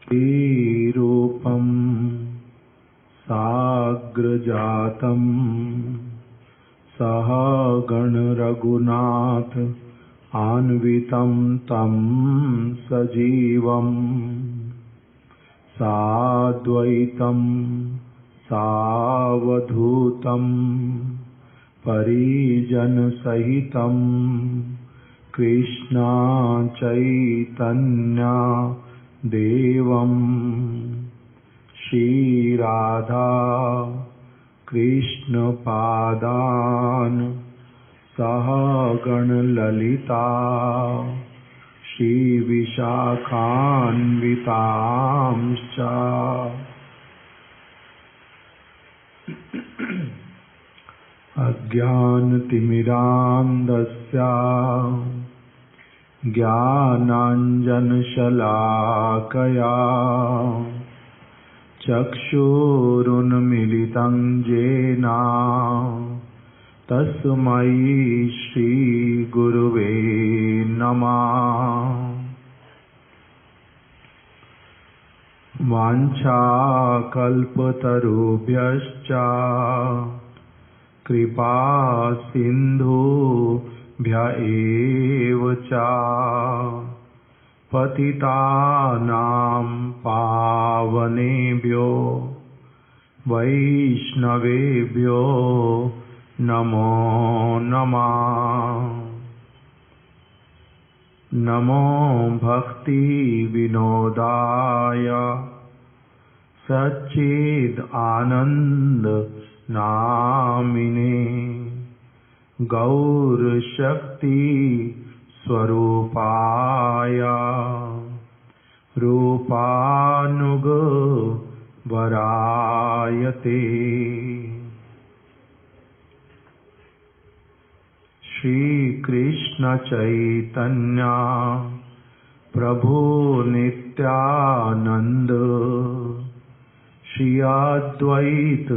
रूपम साग्रजातम सह गण रघुनाथ अन्वितं तं सजीवं साद्वैतं सावधूतं परिजनसहितं कृष्ण चैतन्य देवं श्रीराधा कृष्ण पादान सह गण ललिता श्री विशाखान्वितांश्च अज्ञानतिमिरान्धस्य ज्ञानाञ्जनशलाकया चक्षुरुन्मीलितं येन तस्मै श्रीगुरुवे नमः। वाञ्छाकल्पतरुभ्यश्च कृपा सिन्धुभ्य एव च पतितानां पावनेभ्यो वैष्णवेभ्यो नमो नमः। नमो भक्ति विनोदाय सच्चिद आनंद नामिने गौर शक्ति स्वरूपाय रूपानुग वरायते। श्री कृष्ण चैतन्य प्रभु नित्यानंद श्री अद्वैत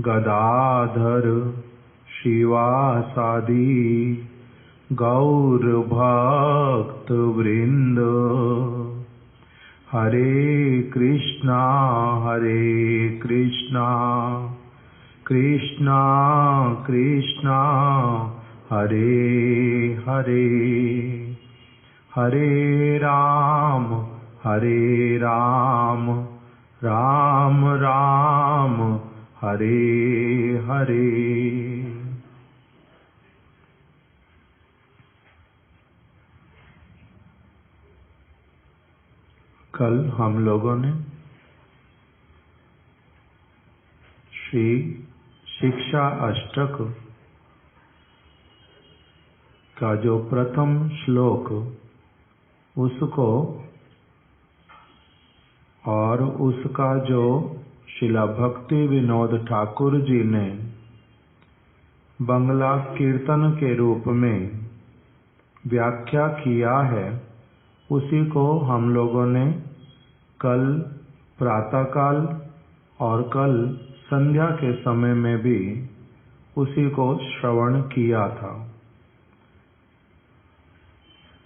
गदाधर शिवासादि गौर भक्त वृंद। हरे कृष्णा कृष्णा कृष्णा हरे हरे, हरे राम राम राम हरे हरे। कल हम लोगों ने श्री शिक्षा अष्टक का जो प्रथम श्लोक उसको और उसका जो शिला भक्ति विनोद ठाकुर जी ने बंगला कीर्तन के रूप में व्याख्या किया है उसी को हम लोगों ने कल प्रातःकाल और कल संध्या के समय में भी उसी को श्रवण किया था।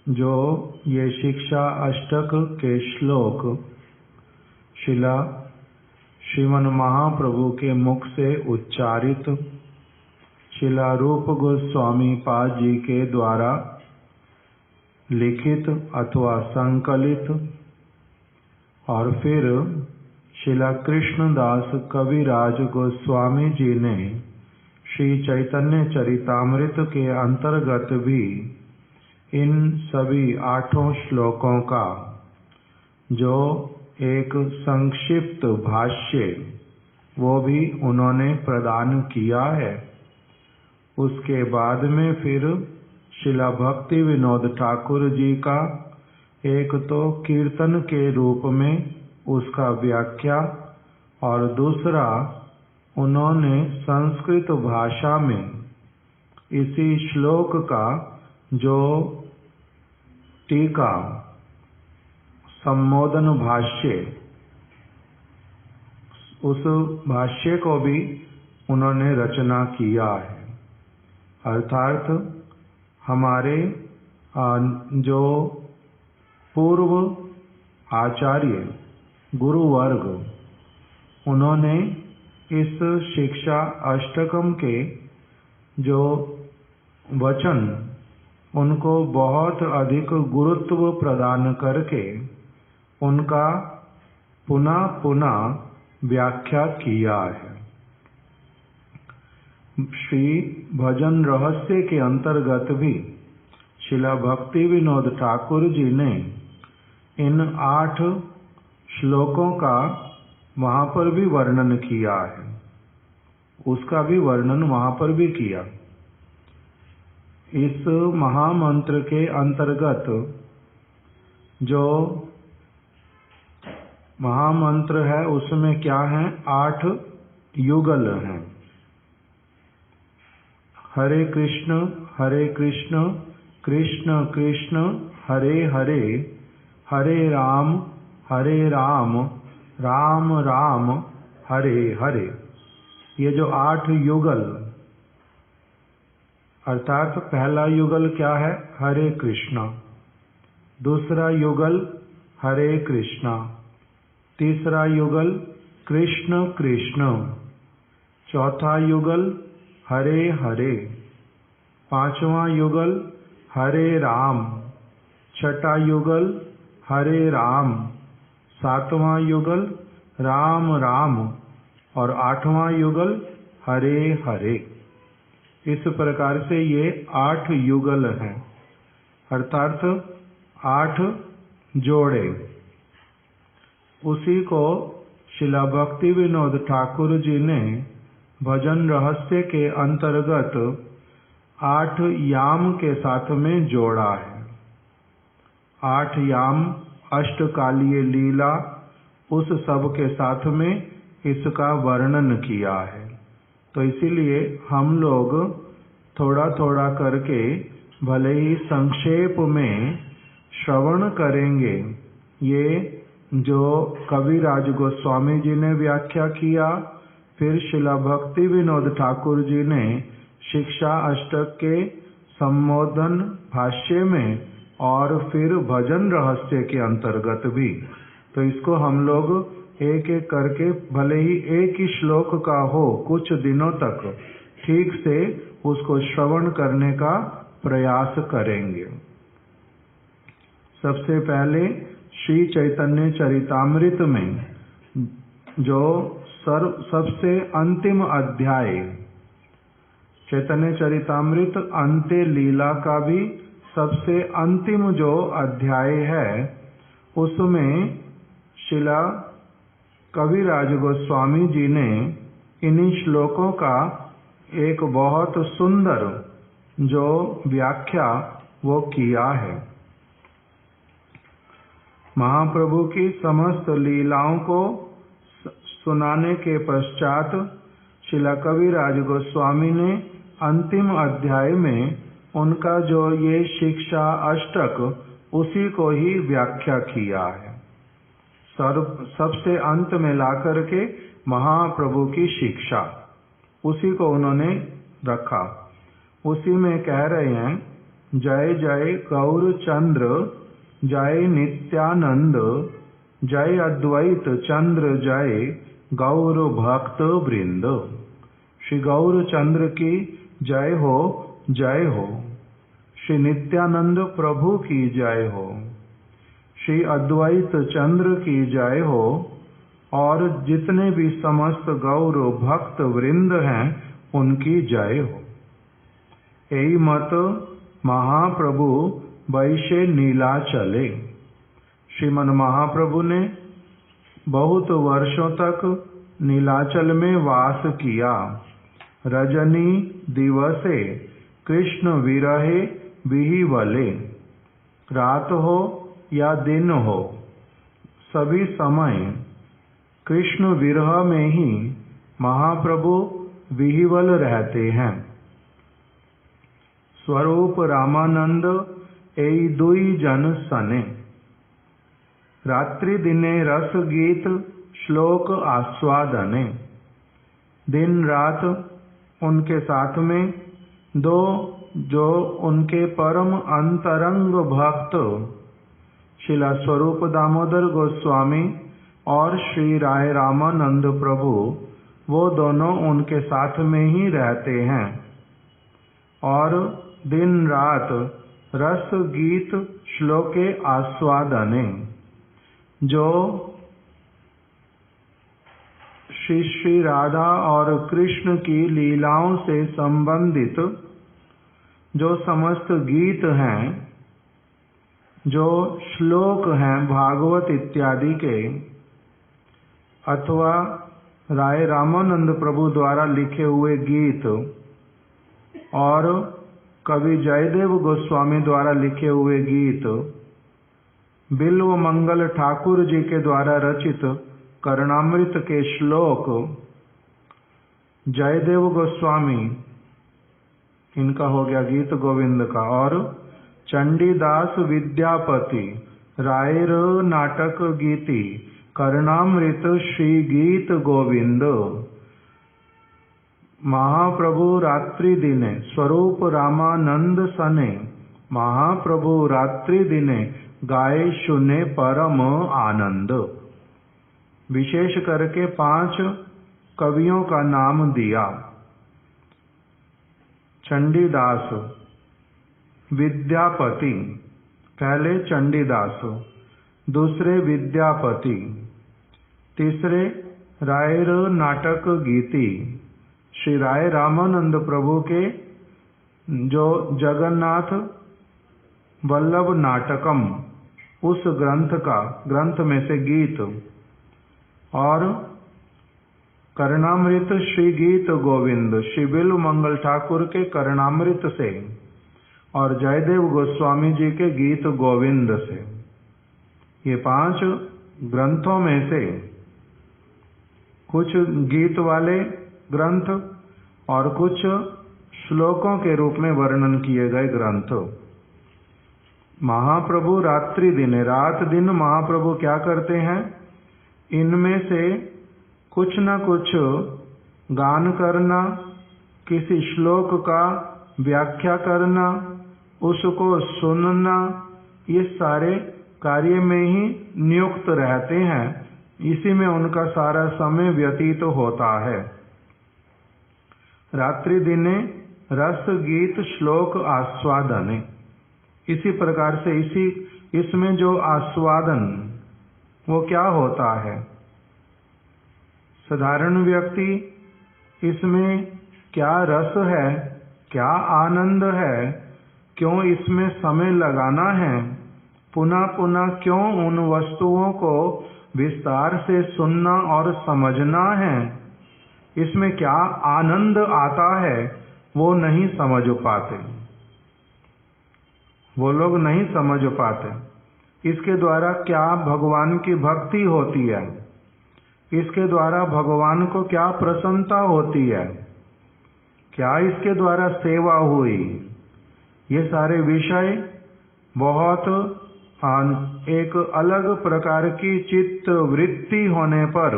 जो ये शिक्षा अष्टक के श्लोक शिला श्रीमन महाप्रभु के मुख से उच्चारित शिला रूप गोस्वामी पाद जी के द्वारा लिखित अथवा संकलित और फिर शिला कृष्णदास कविराज गोस्वामी जी ने श्री चैतन्य चरितामृत के अंतर्गत भी इन सभी 8 श्लोकों का जो एक संक्षिप्त भाष्य वो भी उन्होंने प्रदान किया है। उसके बाद में फिर शिला भक्ति विनोद ठाकुर जी का एक तो कीर्तन के रूप में उसका व्याख्या और दूसरा उन्होंने संस्कृत भाषा में इसी श्लोक का जो टीका संबोधन भाष्य उस भाष्य को भी उन्होंने रचना किया है। अर्थात हमारे जो पूर्व आचार्य गुरुवर्ग, उन्होंने इस शिक्षा अष्टकम के जो वचन उनको बहुत अधिक गुरुत्व प्रदान करके उनका पुनः पुनः व्याख्या किया है। श्री भजन रहस्य के अंतर्गत भी श्रीला भक्ति विनोद ठाकुर जी ने इन 8 श्लोकों का वहाँ पर भी वर्णन किया है, उसका भी वर्णन वहाँ पर भी किया। इस महामंत्र के अंतर्गत जो महामंत्र है उसमें क्या है, 8 युगल हैं। हरे कृष्ण कृष्ण कृष्ण हरे हरे, हरे राम राम राम हरे हरे। ये जो 8 युगल, अर्थात पहला युगल क्या है, हरे कृष्णा। दूसरा युगल हरे कृष्णा। तीसरा युगल कृष्ण कृष्ण। चौथा युगल हरे हरे। पांचवा युगल हरे राम। छठा युगल हरे राम। सातवां युगल राम राम और 8वां युगल हरे हरे। इस प्रकार से ये 8 युगल हैं, अर्थात 8 जोड़े। उसी को श्रीला भक्ति विनोद ठाकुर जी ने भजन रहस्य के अंतर्गत 8 याम के साथ में जोड़ा है। 8 याम अष्टकालीय लीला, उस सब के साथ में इसका वर्णन किया है। तो इसीलिए हम लोग थोड़ा थोड़ा करके भले ही संक्षेप में श्रवण करेंगे। ये जो कविराज गोस्वामी जी ने व्याख्या किया, फिर श्रीला भक्ति विनोद ठाकुर जी ने शिक्षा अष्टक के संबोधन भाष्य में और फिर भजन रहस्य के अंतर्गत भी, तो इसको हम लोग एक एक करके भले ही एक ही श्लोक का हो कुछ दिनों तक ठीक से उसको श्रवण करने का प्रयास करेंगे। सबसे पहले श्री चैतन्य चरितामृत में जो सबसे अंतिम अध्याय, चैतन्य चरितामृत अंत्य लीला का भी सबसे अंतिम जो अध्याय है, उसमें श्रीला कविराज गोस्वामी जी ने इन्हीं श्लोकों का एक बहुत सुंदर जो व्याख्या वो किया है। महाप्रभु की समस्त लीलाओं को सुनाने के पश्चात श्रीला कविराज गोस्वामी ने अंतिम अध्याय में उनका जो ये शिक्षा अष्टक, उसी को ही व्याख्या किया है। सबसे अंत में लाकर के महाप्रभु की शिक्षा, उसी को उन्होंने रखा। उसी में कह रहे हैं, जय जय गौर चंद्र जय नित्यानंद, जय अद्वैत चंद्र जय गौर भक्त वृंद। श्री गौर चंद्र की जय हो, जय हो। श्री नित्यानंद प्रभु की जय हो। श्री अद्वैत चंद्र की जय हो। और जितने भी समस्त गौर भक्त वृंद हैं उनकी जय हो। यही मत महाप्रभु वैशे नीलाचले। श्रीमन महाप्रभु ने बहुत वर्षों तक नीलाचल में वास किया। रजनी दिवसे कृष्ण विरहे विहिवले। रात हो या दिन हो, सभी समय कृष्ण विरह में ही महाप्रभु विहिवल रहते हैं। स्वरूप रामानंद एई दुई जन सने। रात्रि दिने रस गीत श्लोक आस्वादने। दिन रात उनके साथ में दो जो उनके परम अंतरंग भक्त श्रीला स्वरूप दामोदर गोस्वामी और श्री राय रामानंद प्रभु वो दोनों उनके साथ में ही रहते हैं और दिन रात रस गीत श्लोके आस्वादने जो श्री राधा और कृष्ण की लीलाओं से संबंधित जो समस्त गीत हैं, जो श्लोक हैं भागवत इत्यादि के, अथवा राय रामानंद प्रभु द्वारा लिखे हुए गीत और कवि जयदेव गोस्वामी द्वारा लिखे हुए गीत, बिल्व मंगल ठाकुर जी के द्वारा रचित कर्णामृत के श्लोक, जयदेव गोस्वामी इनका हो गया गीत गोविंद का, और चंडीदास विद्यापति रायर नाटक गीति कर्णामृत श्री गीत गोविंद। महाप्रभु रात्रि दिने स्वरूप रामानंद सने, महाप्रभु रात्रि दिने गाए सुने परम आनंद। विशेष करके 5 कवियों का नाम दिया। चंडीदास, विद्यापति, पहले चंडीदास, दूसरे विद्यापति, तीसरे रायर नाटक गीति, श्री राय रामानंद प्रभु के जो जगन्नाथ वल्लभ नाटकम उस ग्रंथ में से गीत, और कर्णामृत श्री गीत गोविंद श्री बिल्व मंगल ठाकुर के कर्णामृत से, और जयदेव गोस्वामी जी के गीत गोविंद से। ये 5 ग्रंथों में से कुछ गीत वाले ग्रंथ और कुछ श्लोकों के रूप में वर्णन किए गए ग्रंथ। महाप्रभु रात्रि दिन, रात दिन महाप्रभु क्या करते हैं, इनमें से कुछ न कुछ गान करना, किसी श्लोक का व्याख्या करना, उसको सुनना, ये सारे कार्य में ही नियुक्त रहते हैं। इसी में उनका सारा समय व्यतीत होता है। रात्रि दिने रस गीत श्लोक आस्वादने, इसी प्रकार से इसमें जो आस्वादन वो क्या होता है, साधारण व्यक्ति इसमें क्या रस है, क्या आनंद है, क्यों इसमें समय लगाना है, पुनः पुनः क्यों उन वस्तुओं को विस्तार से सुनना और समझना है, इसमें क्या आनंद आता है, वो नहीं समझ पाते। वो लोग नहीं समझ पाते। इसके द्वारा क्या भगवान की भक्ति होती है, इसके द्वारा भगवान को क्या प्रसन्नता होती है, क्या इसके द्वारा सेवा हुई, ये सारे विषय बहुत एक अलग प्रकार की चित्त वृत्ति होने पर,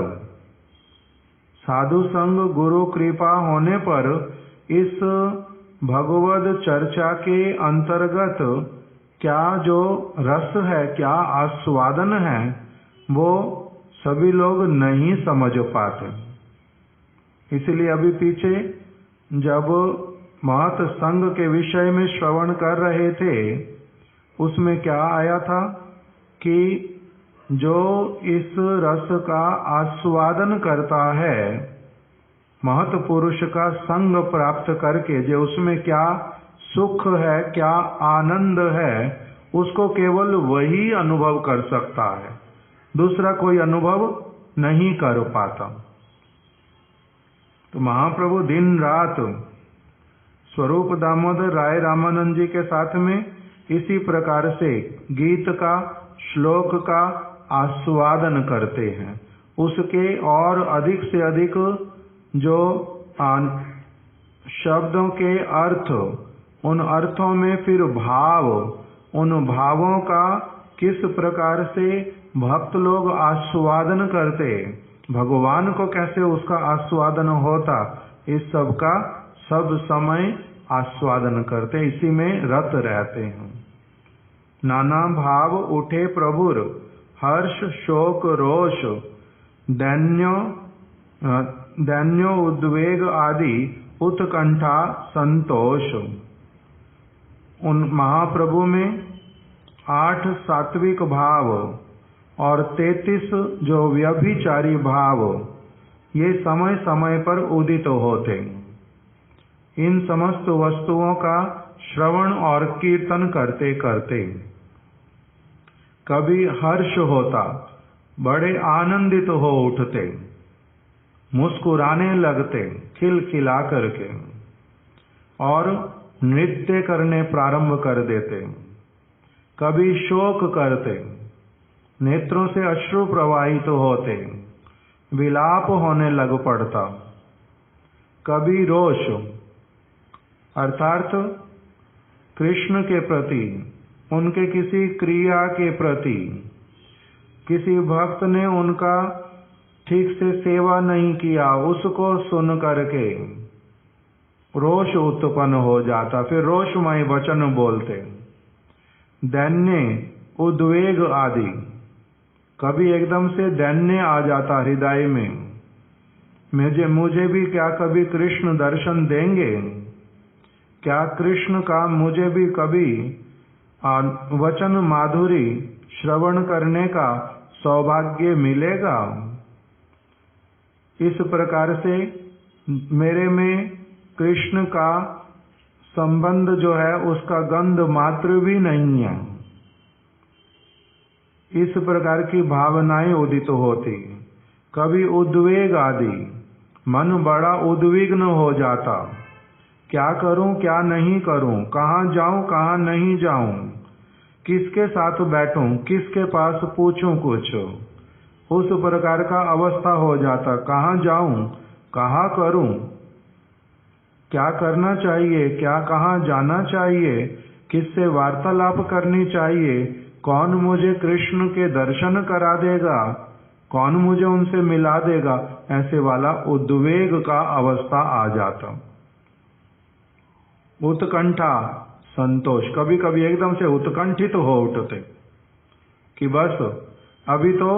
साधु संग गुरु कृपा होने पर, इस भगवद चर्चा के अंतर्गत क्या जो रस है, क्या आस्वादन है, वो सभी लोग नहीं समझ पाते। इसलिए अभी पीछे जब महत संग के विषय में श्रवण कर रहे थे, उसमें क्या आया था कि जो इस रस का आस्वादन करता है, महत पुरुष का संग प्राप्त करके जो उसमें क्या सुख है, क्या आनंद है, उसको केवल वही अनुभव कर सकता है, दूसरा कोई अनुभव नहीं कर पाता। तो महाप्रभु दिन रात स्वरूप दामोदर राय रामानंद जी के साथ में इसी प्रकार से गीत का, श्लोक का आस्वादन करते हैं। उसके और अधिक से अधिक जो शब्दों के अर्थ, उन अर्थों में फिर भाव, उन भावों का किस प्रकार से भक्त लोग आस्वादन करते, भगवान को कैसे उसका आस्वादन होता, इस सब का सब समय आस्वादन करते, इसी में रत रहते हैं। नाना भाव उठे प्रभुर, हर्ष शोक रोष दैन्यो उद्वेग आदि उत्कंठा संतोष। उन महाप्रभु में 8 सात्विक भाव और 33 जो व्यभिचारी भाव ये समय समय पर उदित होते। इन समस्त वस्तुओं का श्रवण और कीर्तन करते करते कभी हर्ष होता, बड़े आनंदित हो उठते, मुस्कुराने लगते खिलखिला करके और नृत्य करने प्रारंभ कर देते। कभी शोक करते, नेत्रों से अश्रु प्रवाहित होते, विलाप होने लग पड़ता। कभी रोष अर्थात कृष्ण के प्रति, उनके किसी क्रिया के प्रति, किसी भक्त ने उनका ठीक से सेवा नहीं किया, उसको सुन करके रोष उत्पन्न हो जाता, फिर रोषमय वचन बोलते। दैन्य उद्वेग आदि, कभी एकदम से दैन्य आ जाता हृदय में, मुझे भी क्या कभी कृष्ण दर्शन देंगे, क्या कृष्ण का मुझे भी कभी वचन माधुरी श्रवण करने का सौभाग्य मिलेगा। इस प्रकार से मेरे में कृष्ण का संबंध जो है उसका गंध मात्र भी नहीं है। इस प्रकार की भावनाएं उदित होती। कभी उद्वेग आदि, मन बड़ा उद्विग्न हो जाता, क्या करूं क्या नहीं करूं, कहाँ जाऊं कहाँ नहीं जाऊं, किसके साथ बैठूं, किसके पास पूछूं कुछ, उस प्रकार का अवस्था हो जाता। कहाँ जाऊं, कहाँ करूं, क्या करना चाहिए, क्या कहाँ जाना चाहिए, किससे वार्तालाप करनी चाहिए, कौन मुझे कृष्ण के दर्शन करा देगा, कौन मुझे उनसे मिला देगा, ऐसे वाला उद्वेग का अवस्था आ जाता। उत्कंठा संतोष, कभी कभी एकदम से उत्कंठित हो उठते कि बस अभी तो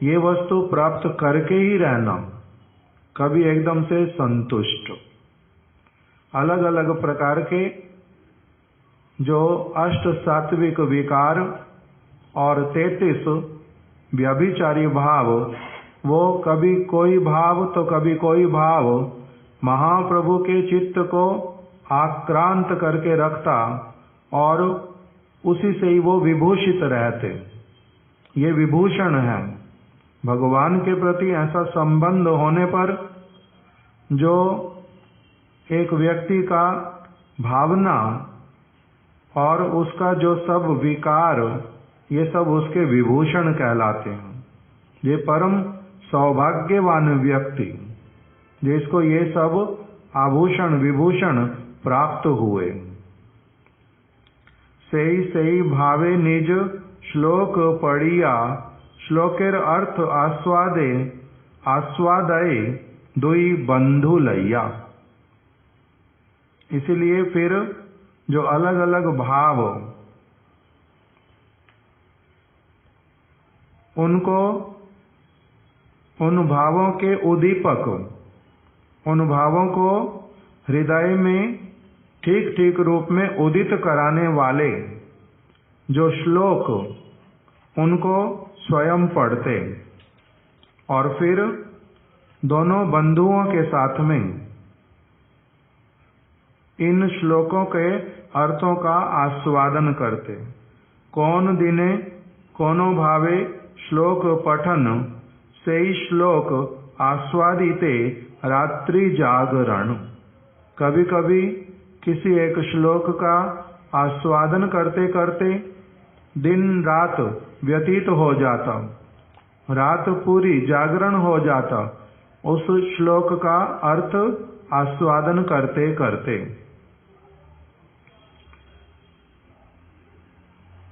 ये वस्तु प्राप्त करके ही रहना। कभी एकदम से संतुष्ट। अलग अलग प्रकार के जो अष्ट सात्विक विकार और 33 व्यभिचारी भाव, वो कभी कोई भाव तो कभी कोई भाव महाप्रभु के चित्त को आक्रांत करके रखता और उसी से ही वो विभूषित रहते। ये विभूषण है। भगवान के प्रति ऐसा संबंध होने पर जो एक व्यक्ति का भावना और उसका जो सब विकार, ये सब उसके विभूषण कहलाते हैं। ये परम सौभाग्यवान व्यक्ति जिसको ये सब आभूषण विभूषण प्राप्त हुए। सेई भावे निज श्लोक पढ़िया, श्लोकेर अर्थ आस्वादय दुई बंधु लैया। इसलिए फिर जो अलग अलग भाव, उनको उन भावों के उद्दीपक, उन भावों को हृदय में ठीक ठीक रूप में उदित कराने वाले जो श्लोक, उनको स्वयं पढ़ते और फिर दोनों बंधुओं के साथ में इन श्लोकों के अर्थों का आस्वादन करते। कौन दिने कोनो भावे श्लोक पठन, से श्लोक आस्वादिते रात्रि जागरण। कभी कभी किसी एक श्लोक का आस्वादन करते करते दिन रात व्यतीत हो जाता, रात पूरी जागरण हो जाता उस श्लोक का अर्थ आस्वादन करते करते।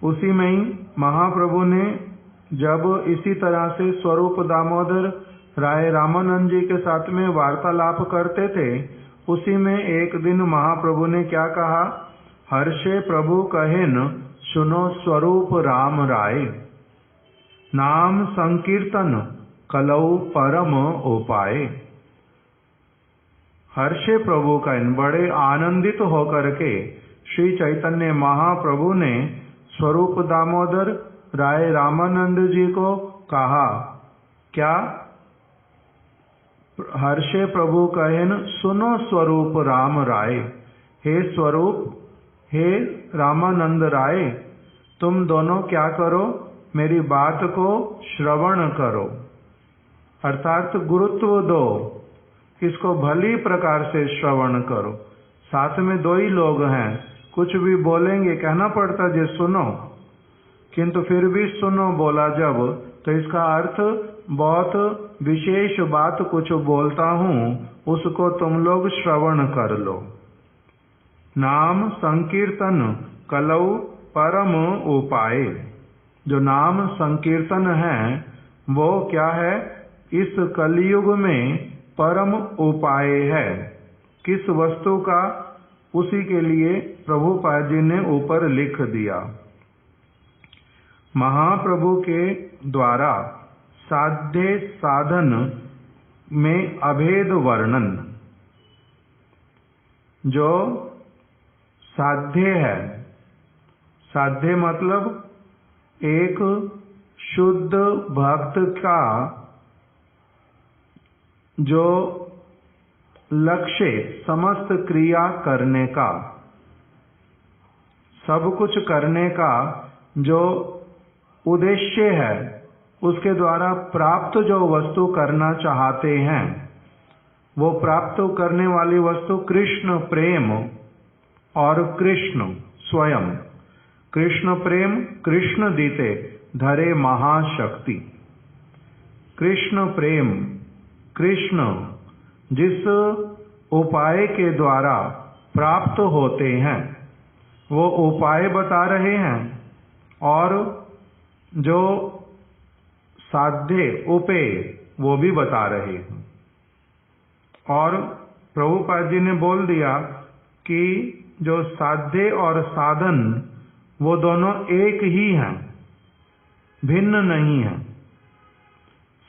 उसी में ही महाप्रभु ने जब इसी तरह से स्वरूप दामोदर राय रामानंद जी के साथ में वार्तालाप करते थे, उसी में एक दिन महाप्रभु ने क्या कहा, हर्षे प्रभु कहेन सुनो स्वरूप राम राय। नाम संकीर्तन कलौ परम उपाय। हर्षे प्रभु कहन बड़े आनंदित होकर के श्री चैतन्य महाप्रभु ने स्वरूप दामोदर राय रामानंद जी को कहा, क्या? हर्षे प्रभु कहन सुनो स्वरूप राम राय। हे स्वरूप, हे रामानंद राय, तुम दोनों क्या करो, मेरी बात को श्रवण करो, अर्थात गुरुत्व दो, इसको भली प्रकार से श्रवण करो। साथ में दो ही लोग हैं, कुछ भी बोलेंगे कहना पड़ता जे सुनो, किंतु फिर भी सुनो बोला जब, तो इसका अर्थ बहुत विशेष बात कुछ बोलता हूँ, उसको तुम लोग श्रवण कर लो। नाम संकीर्तन कलौ परम उपाय। जो नाम संकीर्तन है वो क्या है? इस कलयुग में परम उपाय है। किस वस्तु का? उसी के लिए प्रभुपाद जी ने ऊपर लिख दिया। महाप्रभु के द्वारा साध्य साधन में अभेद वर्णन। जो साध्य है, साध्य मतलब एक शुद्ध भक्त का जो लक्ष्य समस्त क्रिया करने का, सब कुछ करने का जो उद्देश्य है, उसके द्वारा प्राप्त जो वस्तु करना चाहते हैं, वो प्राप्त करने वाली वस्तु कृष्ण प्रेम और कृष्ण स्वयं। कृष्ण प्रेम कृष्ण दीते धरे महाशक्ति। कृष्ण प्रेम, कृष्ण जिस उपाय के द्वारा प्राप्त होते हैं वो उपाय बता रहे हैं, और जो साध्य उपेय वो भी बता रहे हैं। और प्रभुपाद जी ने बोल दिया कि जो साध्य और साधन वो दोनों एक ही हैं, भिन्न नहीं हैं।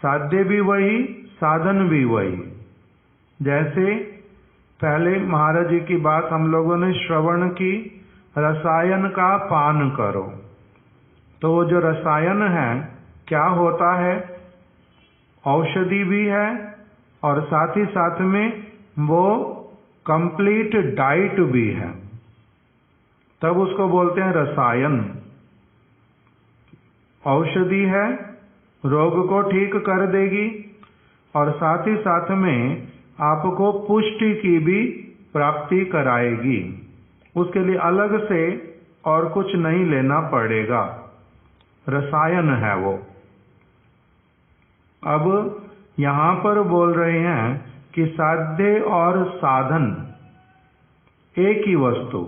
साध्य भी वही, साधन भी वही। जैसे पहले महाराज जी की बात हम लोगों ने श्रवण की, रसायन का पान करो। तो वो जो रसायन है क्या होता है? औषधि भी है और साथ ही साथ में वो कंप्लीट डाइट भी है, तब उसको बोलते हैं रसायन। औषधि है, रोग को ठीक कर देगी और साथ ही साथ में आपको पुष्टि की भी प्राप्ति कराएगी। उसके लिए अलग से और कुछ नहीं लेना पड़ेगा, रसायन है वो। अब यहाँ पर बोल रहे हैं कि साध्य और साधन एक ही वस्तु,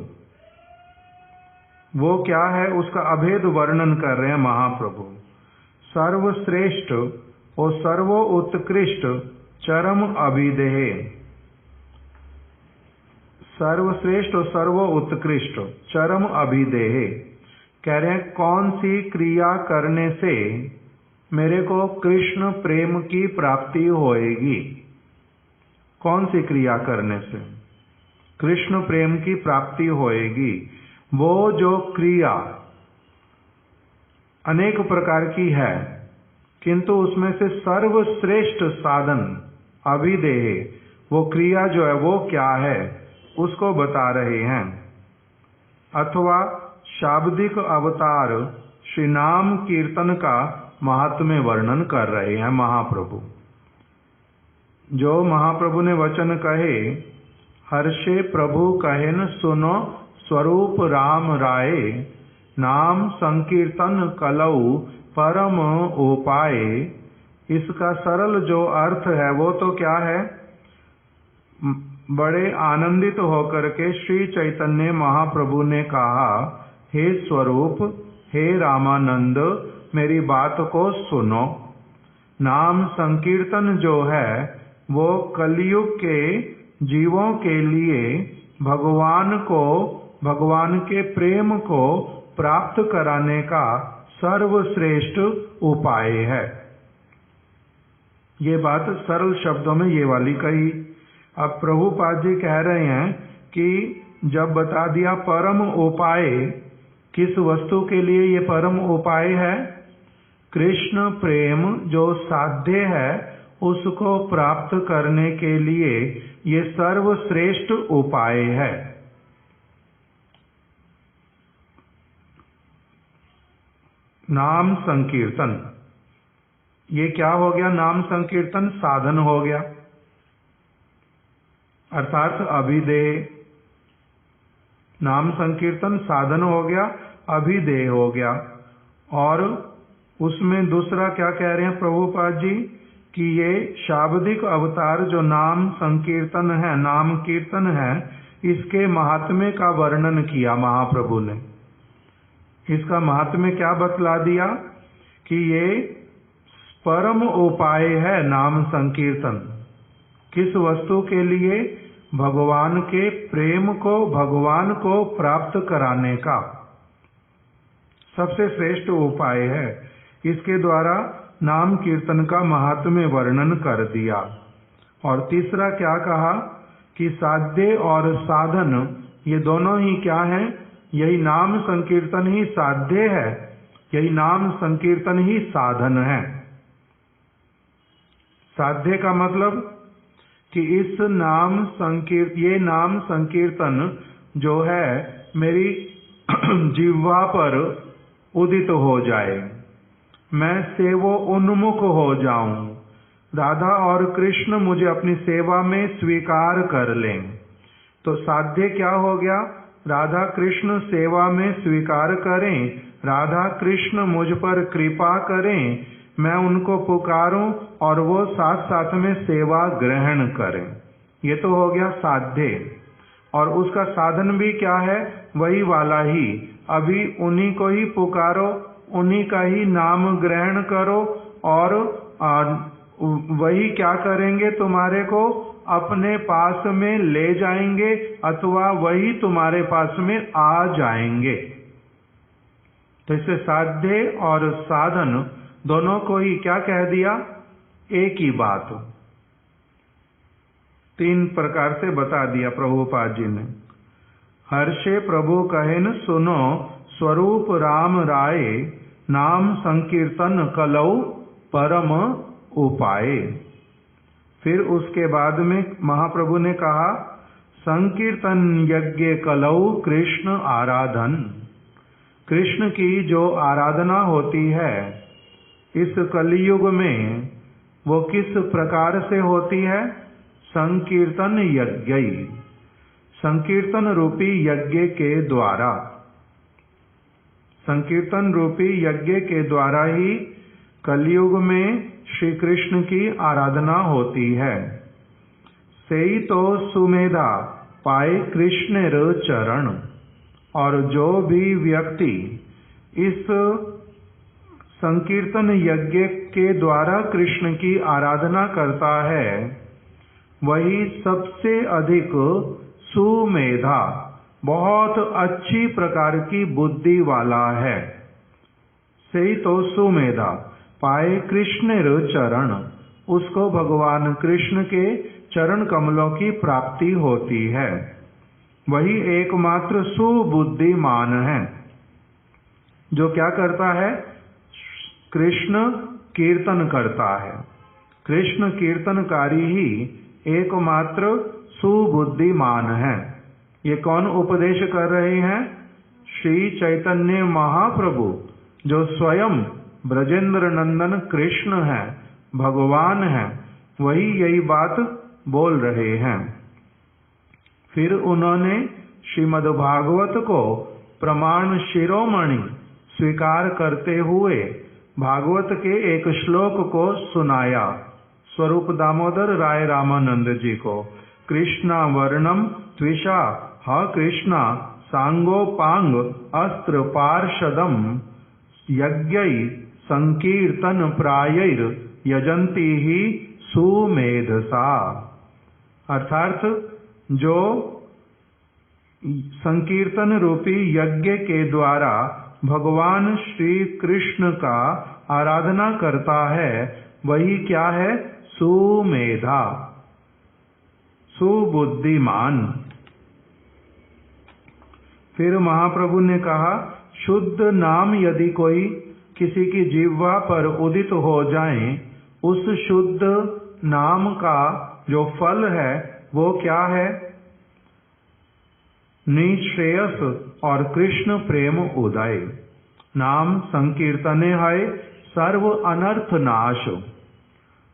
वो क्या है उसका अभेद वर्णन कर रहे हैं महाप्रभु। सर्वश्रेष्ठ और सर्वो उत्कृष्ट चरम अभिदेह। सर्वश्रेष्ठ और सर्वो उत्कृष्ट चरम अभिदेह कह रहे हैं कौन सी क्रिया करने से मेरे को कृष्ण प्रेम की प्राप्ति होएगी। कौन सी क्रिया करने से कृष्ण प्रेम की प्राप्ति होएगी? वो जो क्रिया अनेक प्रकार की है, किंतु उसमें से सर्वश्रेष्ठ साधन अभिदेह, वो क्रिया जो है वो क्या है उसको बता रहे हैं। अथवा शाब्दिक अवतार श्री नाम कीर्तन का महात्म्य वर्णन कर रहे हैं महाप्रभु। जो महाप्रभु ने वचन कहे, हर्षे प्रभु कहेन सुनो स्वरूप राम राय, नाम संकीर्तन कलौ परम उपाय। इसका सरल जो अर्थ है वो तो क्या है? बड़े आनंदित होकर के श्री चैतन्य महाप्रभु ने कहा, हे स्वरूप, हे रामानंद, मेरी बात को सुनो। नाम संकीर्तन जो है वो कलयुग के जीवों के लिए भगवान को, भगवान के प्रेम को प्राप्त कराने का सर्वश्रेष्ठ उपाय है। ये बात सरल शब्दों में ये वाली कही। अब प्रभुपाद जी कह रहे हैं कि जब बता दिया परम उपाय, किस वस्तु के लिए ये परम उपाय है? कृष्ण प्रेम जो साध्य है उसको प्राप्त करने के लिए ये सर्वश्रेष्ठ उपाय है। नाम संकीर्तन, ये क्या हो गया? नाम संकीर्तन साधन हो गया, अर्थात अभिदेय। नाम संकीर्तन साधन हो गया, अभिदेय हो गया। और उसमें दूसरा क्या कह रहे हैं प्रभुपाद जी कि ये शाब्दिक अवतार जो नाम संकीर्तन है, नाम कीर्तन है, इसके महात्म्य का वर्णन किया महाप्रभु ने। इसका महात्म्य क्या बतला दिया कि ये परम उपाय है नाम संकीर्तन। किस वस्तु के लिए? भगवान के प्रेम को, भगवान को प्राप्त कराने का सबसे श्रेष्ठ उपाय है। इसके द्वारा नाम कीर्तन का महात्म्य वर्णन कर दिया। और तीसरा क्या कहा कि साध्य और साधन ये दोनों ही क्या हैं? यही नाम संकीर्तन ही साध्य है, यही नाम संकीर्तन ही साधन है। साध्य का मतलब कि इस नाम ये नाम संकीर्तन जो है मेरी जिह्वा पर उदित हो जाए, मैं सेवो उन्मुख हो जाऊं, राधा और कृष्ण मुझे अपनी सेवा में स्वीकार कर लें। तो साध्य क्या हो गया? राधा कृष्ण सेवा में स्वीकार करें, राधा कृष्ण मुझ पर कृपा करें, मैं उनको पुकारूं और वो साथ साथ में सेवा ग्रहण करें। ये तो हो गया साध्य। और उसका साधन भी क्या है? वही वाला ही, अभी उन्हीं को ही पुकारो, उन्हीं का ही नाम ग्रहण करो, और वही क्या करेंगे? तुम्हारे को अपने पास में ले जाएंगे अथवा वही तुम्हारे पास में आ जाएंगे। तो इससे साध्य और साधन दोनों को ही क्या कह दिया? एक ही बात। तीन प्रकार से बता दिया प्रभुपाद जी ने। हर्षे प्रभु कहेन सुनो स्वरूप राम राय, नाम संकीर्तन कलौ परम उपाय। फिर उसके बाद में महाप्रभु ने कहा संकीर्तन यज्ञ कलौ कृष्ण आराधन। कृष्ण की जो आराधना होती है इस कलयुग में वो किस प्रकार से होती है? संकीर्तन यज्ञ, संकीर्तन रूपी यज्ञ के द्वारा। संकीर्तन रूपी यज्ञ के द्वारा ही कलयुग में श्री कृष्ण की आराधना होती है। सेई तो सुमेधा पाए कृष्ण चरण। और जो भी व्यक्ति इस संकीर्तन यज्ञ के द्वारा कृष्ण की आराधना करता है वही सबसे अधिक सुमेधा, बहुत अच्छी प्रकार की बुद्धि वाला है। सही तो सुमेधा पाए कृष्ण चरण, उसको भगवान कृष्ण के चरण कमलों की प्राप्ति होती है। वही एकमात्र सुबुद्धिमान है जो क्या करता है? कृष्ण कीर्तन करता है। कृष्ण कीर्तनकारी ही एकमात्र सुबुद्धिमान है। ये कौन उपदेश कर रहे हैं? श्री चैतन्य महाप्रभु जो स्वयं ब्रजेंद्र नंदन कृष्ण है, भगवान है, वही यही बात बोल रहे हैं। फिर उन्होंने श्रीमद्भागवत को प्रमाण शिरोमणि स्वीकार करते हुए भागवत के एक श्लोक को सुनाया स्वरूप दामोदर राय रामानंद जी को। कृष्णा वर्णम त्विषा ह कृष्णा सांगोपांग अस्त्र पार्षदम यज्ञै संकीर्तन प्रायैर यजंती ही सुमेधसा। अर्थात जो संकीर्तन रूपी यज्ञ के द्वारा भगवान श्री कृष्ण का आराधना करता है वही क्या है? सुमेधा, सुबुद्धिमान। फिर महाप्रभु ने कहा, शुद्ध नाम यदि कोई किसी की जिह्वा पर उदित हो जाए, उस शुद्ध नाम का जो फल है वो क्या है? निश्रेयस और कृष्ण प्रेम उदय। नाम संकीर्तने है सर्व अनर्थ नाश।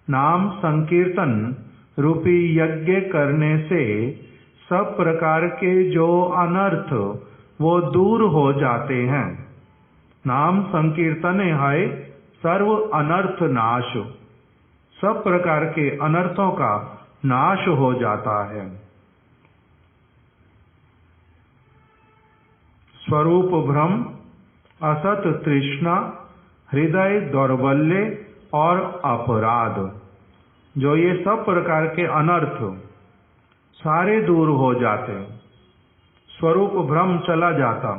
नाम संकीर्तन रूपी यज्ञ करने से सब प्रकार के जो अनर्थ वो दूर हो जाते हैं। नाम संकीर्तने है सर्व अनर्थ नाश। सब प्रकार के अनर्थों का नाश हो जाता है। स्वरूप भ्रम, असत तृष्णा, हृदय दौर्बल्य और अपराध, जो ये सब प्रकार के अनर्थ सारे दूर हो जाते। स्वरूप भ्रम चला जाता,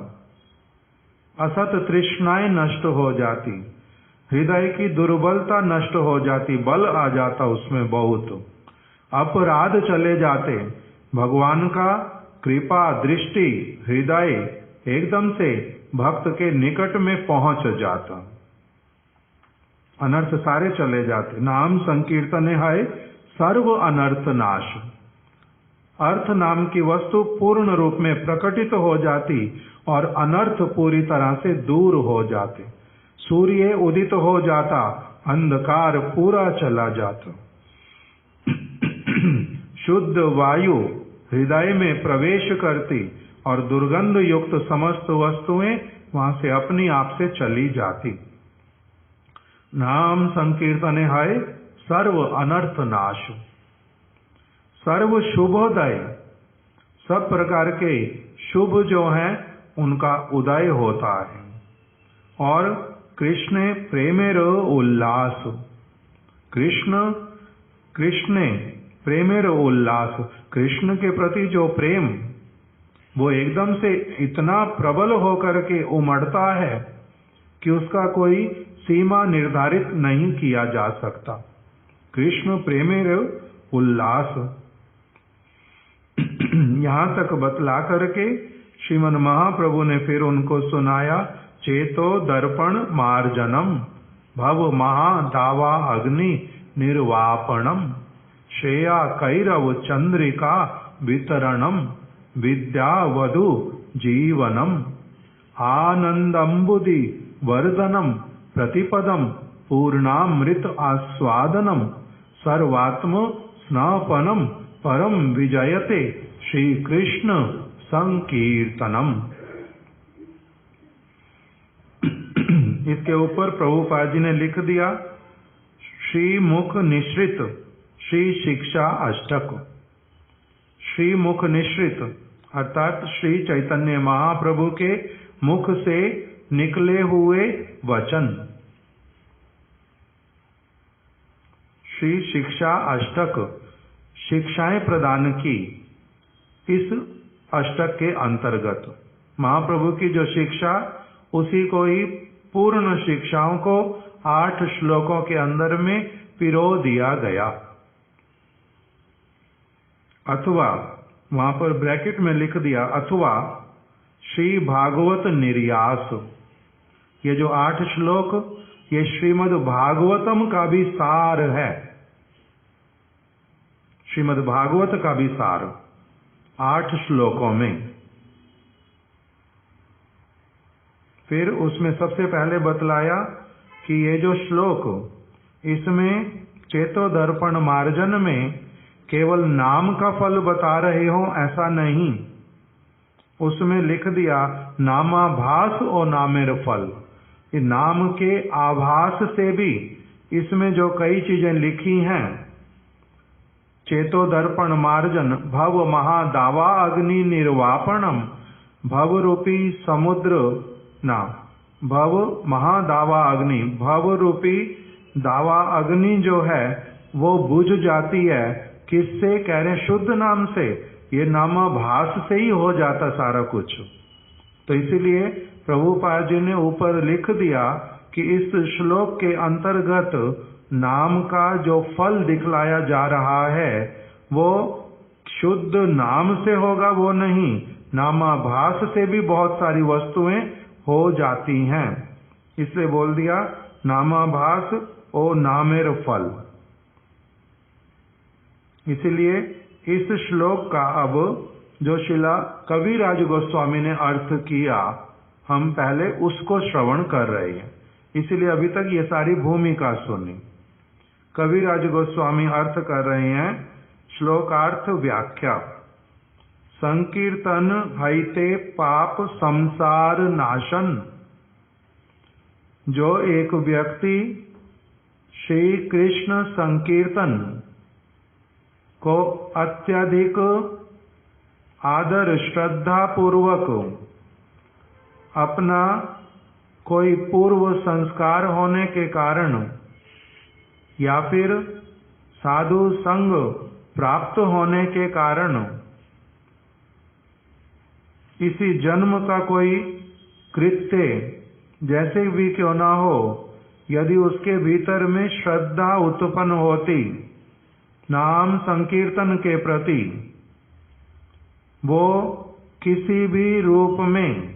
असत तृष्णाएं नष्ट हो जाती, हृदय की दुर्बलता नष्ट हो जाती, बल आ जाता उसमें बहुत, अपराध चले जाते, भगवान का कृपा दृष्टि हृदय एकदम से भक्त के निकट में पहुंच जाता, अनर्थ सारे चले जाते। नाम संकीर्तन है सर्व अनर्थ नाश। अर्थ नाम की वस्तु पूर्ण रूप में प्रकटित हो जाती और अनर्थ पूरी तरह से दूर हो जाते। सूर्य उदित हो जाता, अंधकार पूरा चला जाता। शुद्ध वायु हृदय में प्रवेश करती और दुर्गंध युक्त समस्त वस्तुएं वहां से अपनी आप से चली जाती। नाम संकीर्तन है सर्व अनर्थ नाश। सर्व शुभोदय, सब प्रकार के शुभ जो हैं उनका उदय होता है। और कृष्ण प्रेमेर उल्लास, कृष्ण प्रेमेर उल्लास, कृष्ण के प्रति जो प्रेम वो एकदम से इतना प्रबल होकर के उमड़ता है कि उसका कोई सीमा निर्धारित नहीं किया जा सकता। कृष्ण प्रेमेर उल्लास। यहाँ तक बतला करके श्रीमन महाप्रभु ने फिर उनको सुनाया, चेतो दर्पण मार्जनम, भव महादावा अग्नि निर्वापणम, श्रेया कैरव चंद्रिका वितरणम, विद्या वधु जीवनम, आनंदम्बुदि वर्धनम, प्रतिपदम पूर्णामृत आस्वादनम, सर्वात्म स्नापनम परम विजयते श्री कृष्ण संकीर्तनम। इसके ऊपर प्रभुपाद जी ने लिख दिया, श्री मुख निश्रित श्री शिक्षा अष्टक। श्री मुख निश्रित अर्थात श्री चैतन्य महाप्रभु के मुख से निकले हुए वचन। श्री शिक्षा अष्टक, शिक्षाएं प्रदान की इस अष्टक के अंतर्गत। महाप्रभु की जो शिक्षा, उसी को ही पूर्ण शिक्षाओं को 8 श्लोकों के अंदर में पिरो दिया गया। अथवा वहां पर ब्रैकेट में लिख दिया, अथवा श्री भागवत निर्यास। ये जो 8 श्लोक ये श्रीमद् भागवतम का भी सार है। श्रीमद् भागवत का भी सार 8 श्लोकों में। फिर उसमें सबसे पहले बतलाया कि ये जो श्लोक, इसमें चेतो दर्पण मार्जन में केवल नाम का फल बता रहे हो ऐसा नहीं, उसमें लिख दिया नामाभास और नामेर फल। ये नाम के आभास से भी इसमें जो कई चीजें लिखी हैं, चेतो दर्पण मार्जन, भव महादावा अग्नि निर्वापणम, भव रूपी समुद्र ना, भव महादावा अग्नि, भव रूपी दावा अग्नि जो है वो बुझ जाती है। किससे कह रहे हैं? शुद्ध नाम से। ये नामाभास से ही हो जाता सारा कुछ। तो इसीलिए प्रभुपाद जी ने ऊपर लिख दिया कि इस श्लोक के अंतर्गत नाम का जो फल दिखलाया जा रहा है वो शुद्ध नाम से होगा वो नहीं, नामाभास से भी बहुत सारी वस्तुएं हो जाती हैं। इसलिए बोल दिया नामाभास ओ नामेर फल। इसलिए इस श्लोक का अब जो शिला कविराज गोस्वामी ने अर्थ किया, हम पहले उसको श्रवण कर रहे हैं। इसलिए अभी तक ये सारी भूमिका सुनी। कविराज गोस्वामी अर्थ कर रहे हैं श्लोकार्थ व्याख्या। संकीर्तन हईते पाप संसार नाशन। जो एक व्यक्ति श्री कृष्ण संकीर्तन को अत्यधिक आदर श्रद्धा पूर्वक अपना कोई पूर्व संस्कार होने के कारण या फिर साधु संग प्राप्त होने के कारण इसी जन्म का कोई कृत्य जैसे भी क्यों ना हो, यदि उसके भीतर में श्रद्धा उत्पन्न होती नाम संकीर्तन के प्रति, वो किसी भी रूप में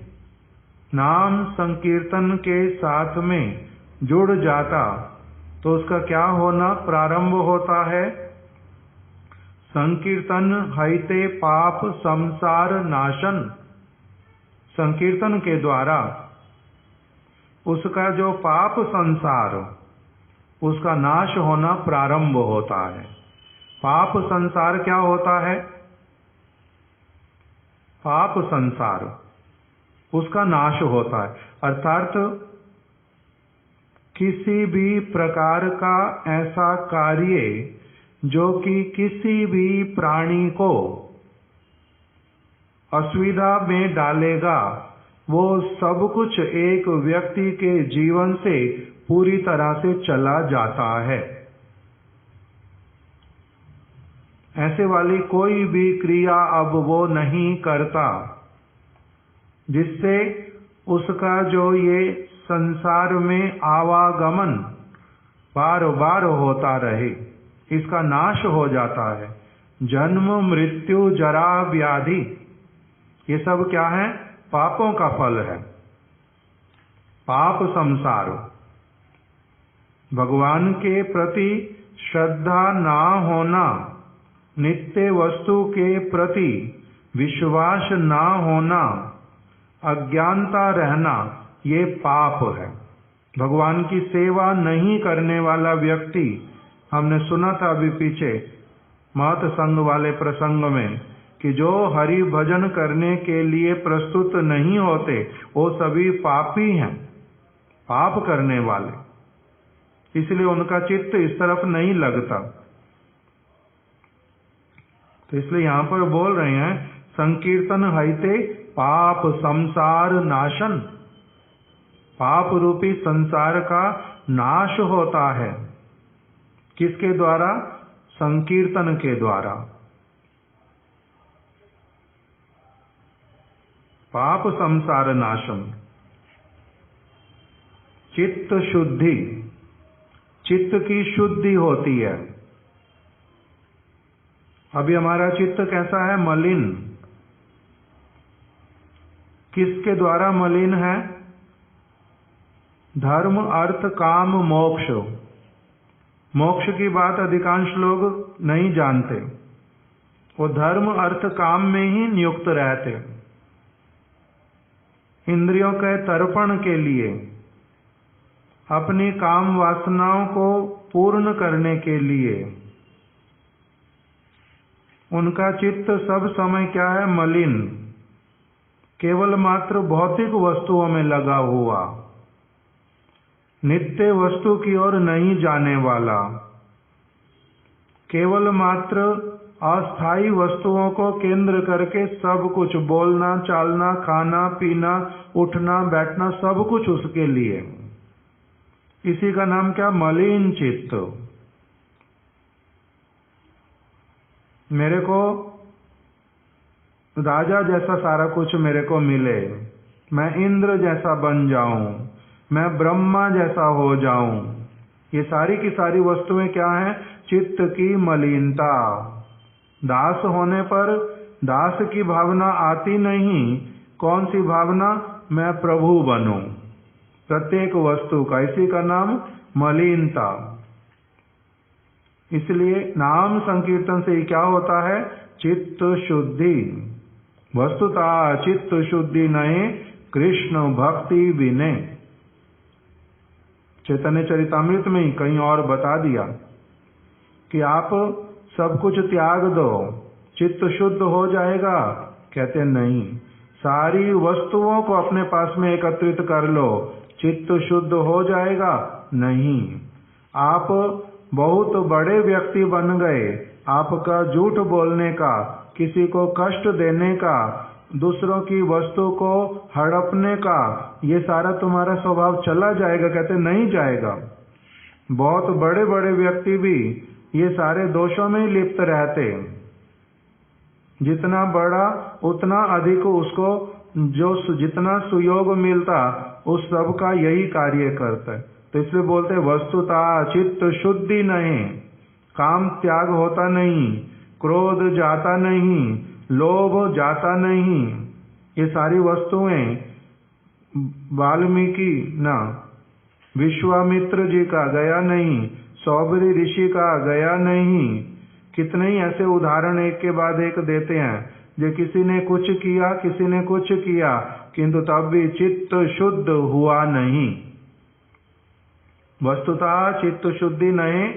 नाम संकीर्तन के साथ में जुड़ जाता तो उसका क्या होना प्रारंभ होता है? संकीर्तन हईते पाप संसार नाशन। संकीर्तन के द्वारा उसका जो पाप संसार उसका नाश होना प्रारंभ होता है। पाप संसार क्या होता है? पाप संसार उसका नाश होता है, अर्थात किसी भी प्रकार का ऐसा कार्य जो कि किसी भी प्राणी को असुविधा में डालेगा, वो सब कुछ एक व्यक्ति के जीवन से पूरी तरह से चला जाता है। ऐसे वाली कोई भी क्रिया अब वो नहीं करता जिससे उसका जो ये संसार में आवागमन बार बार होता रहे, इसका नाश हो जाता है। जन्म मृत्यु जरा व्याधि ये सब क्या है? पापों का फल है। पाप संसार। भगवान के प्रति श्रद्धा ना होना, नित्य वस्तु के प्रति विश्वास ना होना, अज्ञानता रहना, ये पाप है। भगवान की सेवा नहीं करने वाला व्यक्ति, हमने सुना था अभी पीछे महत संघ वाले प्रसंग में कि जो हरि भजन करने के लिए प्रस्तुत नहीं होते वो सभी पापी हैं, पाप करने वाले। इसलिए उनका चित्त इस तरफ नहीं लगता। तो इसलिए यहां पर बोल रहे हैं संकीर्तन हईते पाप संसार नाशन। पाप रूपी संसार का नाश होता है। किसके द्वारा? संकीर्तन के द्वारा। पाप संसार नाशम। चित्त शुद्धि, चित्त की शुद्धि होती है। अभी हमारा चित्त कैसा है? मलिन। किसके द्वारा मलिन है? धर्म अर्थ काम मोक्ष। मोक्ष की बात अधिकांश लोग नहीं जानते। वो धर्म अर्थ काम में ही नियुक्त रहते। इंद्रियों के तर्पण के लिए, अपनी काम वासनाओं को पूर्ण करने के लिए उनका चित्त सब समय क्या है? मलिन। केवल मात्र भौतिक वस्तुओं में लगा हुआ, नित्य वस्तु की ओर नहीं जाने वाला, केवल मात्र अस्थायी वस्तुओं को केंद्र करके सब कुछ बोलना, चालना, खाना, पीना, उठना, बैठना, सब कुछ उसके लिए। इसी का नाम क्या? मलिन चित्त। मेरे को राजा जैसा सारा कुछ मेरे को मिले, मैं इंद्र जैसा बन जाऊं, मैं ब्रह्मा जैसा हो जाऊं, ये सारी की सारी वस्तुएं क्या हैं? चित्त की मलिनता। दास होने पर दास की भावना आती नहीं। कौन सी भावना? मैं प्रभु बनूं। प्रत्येक वस्तु का, इसी का नाम मलिनता। इसलिए नाम संकीर्तन से क्या होता है? चित्त शुद्धि। वस्तुतः चित्त शुद्धि नहीं, कृष्ण भक्ति विनय। चैतन्य चरितामृत में ही कहीं और बता दिया कि आप सब कुछ त्याग दो, चित्त शुद्ध हो जाएगा। कहते नहीं, सारी वस्तुओं को अपने पास में एकत्रित कर लो, चित्त शुद्ध हो जाएगा। नहीं, आप बहुत बड़े व्यक्ति बन गए, आपका झूठ बोलने का, किसी को कष्ट देने का, दूसरों की वस्तु को हड़पने का, ये सारा तुम्हारा स्वभाव चला जाएगा। कहते नहीं जाएगा। बहुत बड़े बड़े व्यक्ति भी ये सारे दोषों में ही लिप्त रहते। जितना बड़ा उतना अधिक उसको जो जितना सुयोग मिलता उस सब का यही कार्य करता है। तो इसलिए बोलते वस्तुतः चित्त शुद्धि नहीं, काम त्याग होता नहीं, क्रोध जाता नहीं, लोभ जाता नहीं। ये सारी वस्तुएं वाल्मीकि ना विश्वामित्र जी का गया नहीं, सौबरी ऋषि का गया नहीं। कितने ही ऐसे उदाहरण एक के बाद एक देते हैं, जो किसी ने कुछ किया, किसी ने कुछ किया, किंतु तब भी चित्त शुद्ध हुआ नहीं। वस्तुतः चित्त शुद्धि नहीं,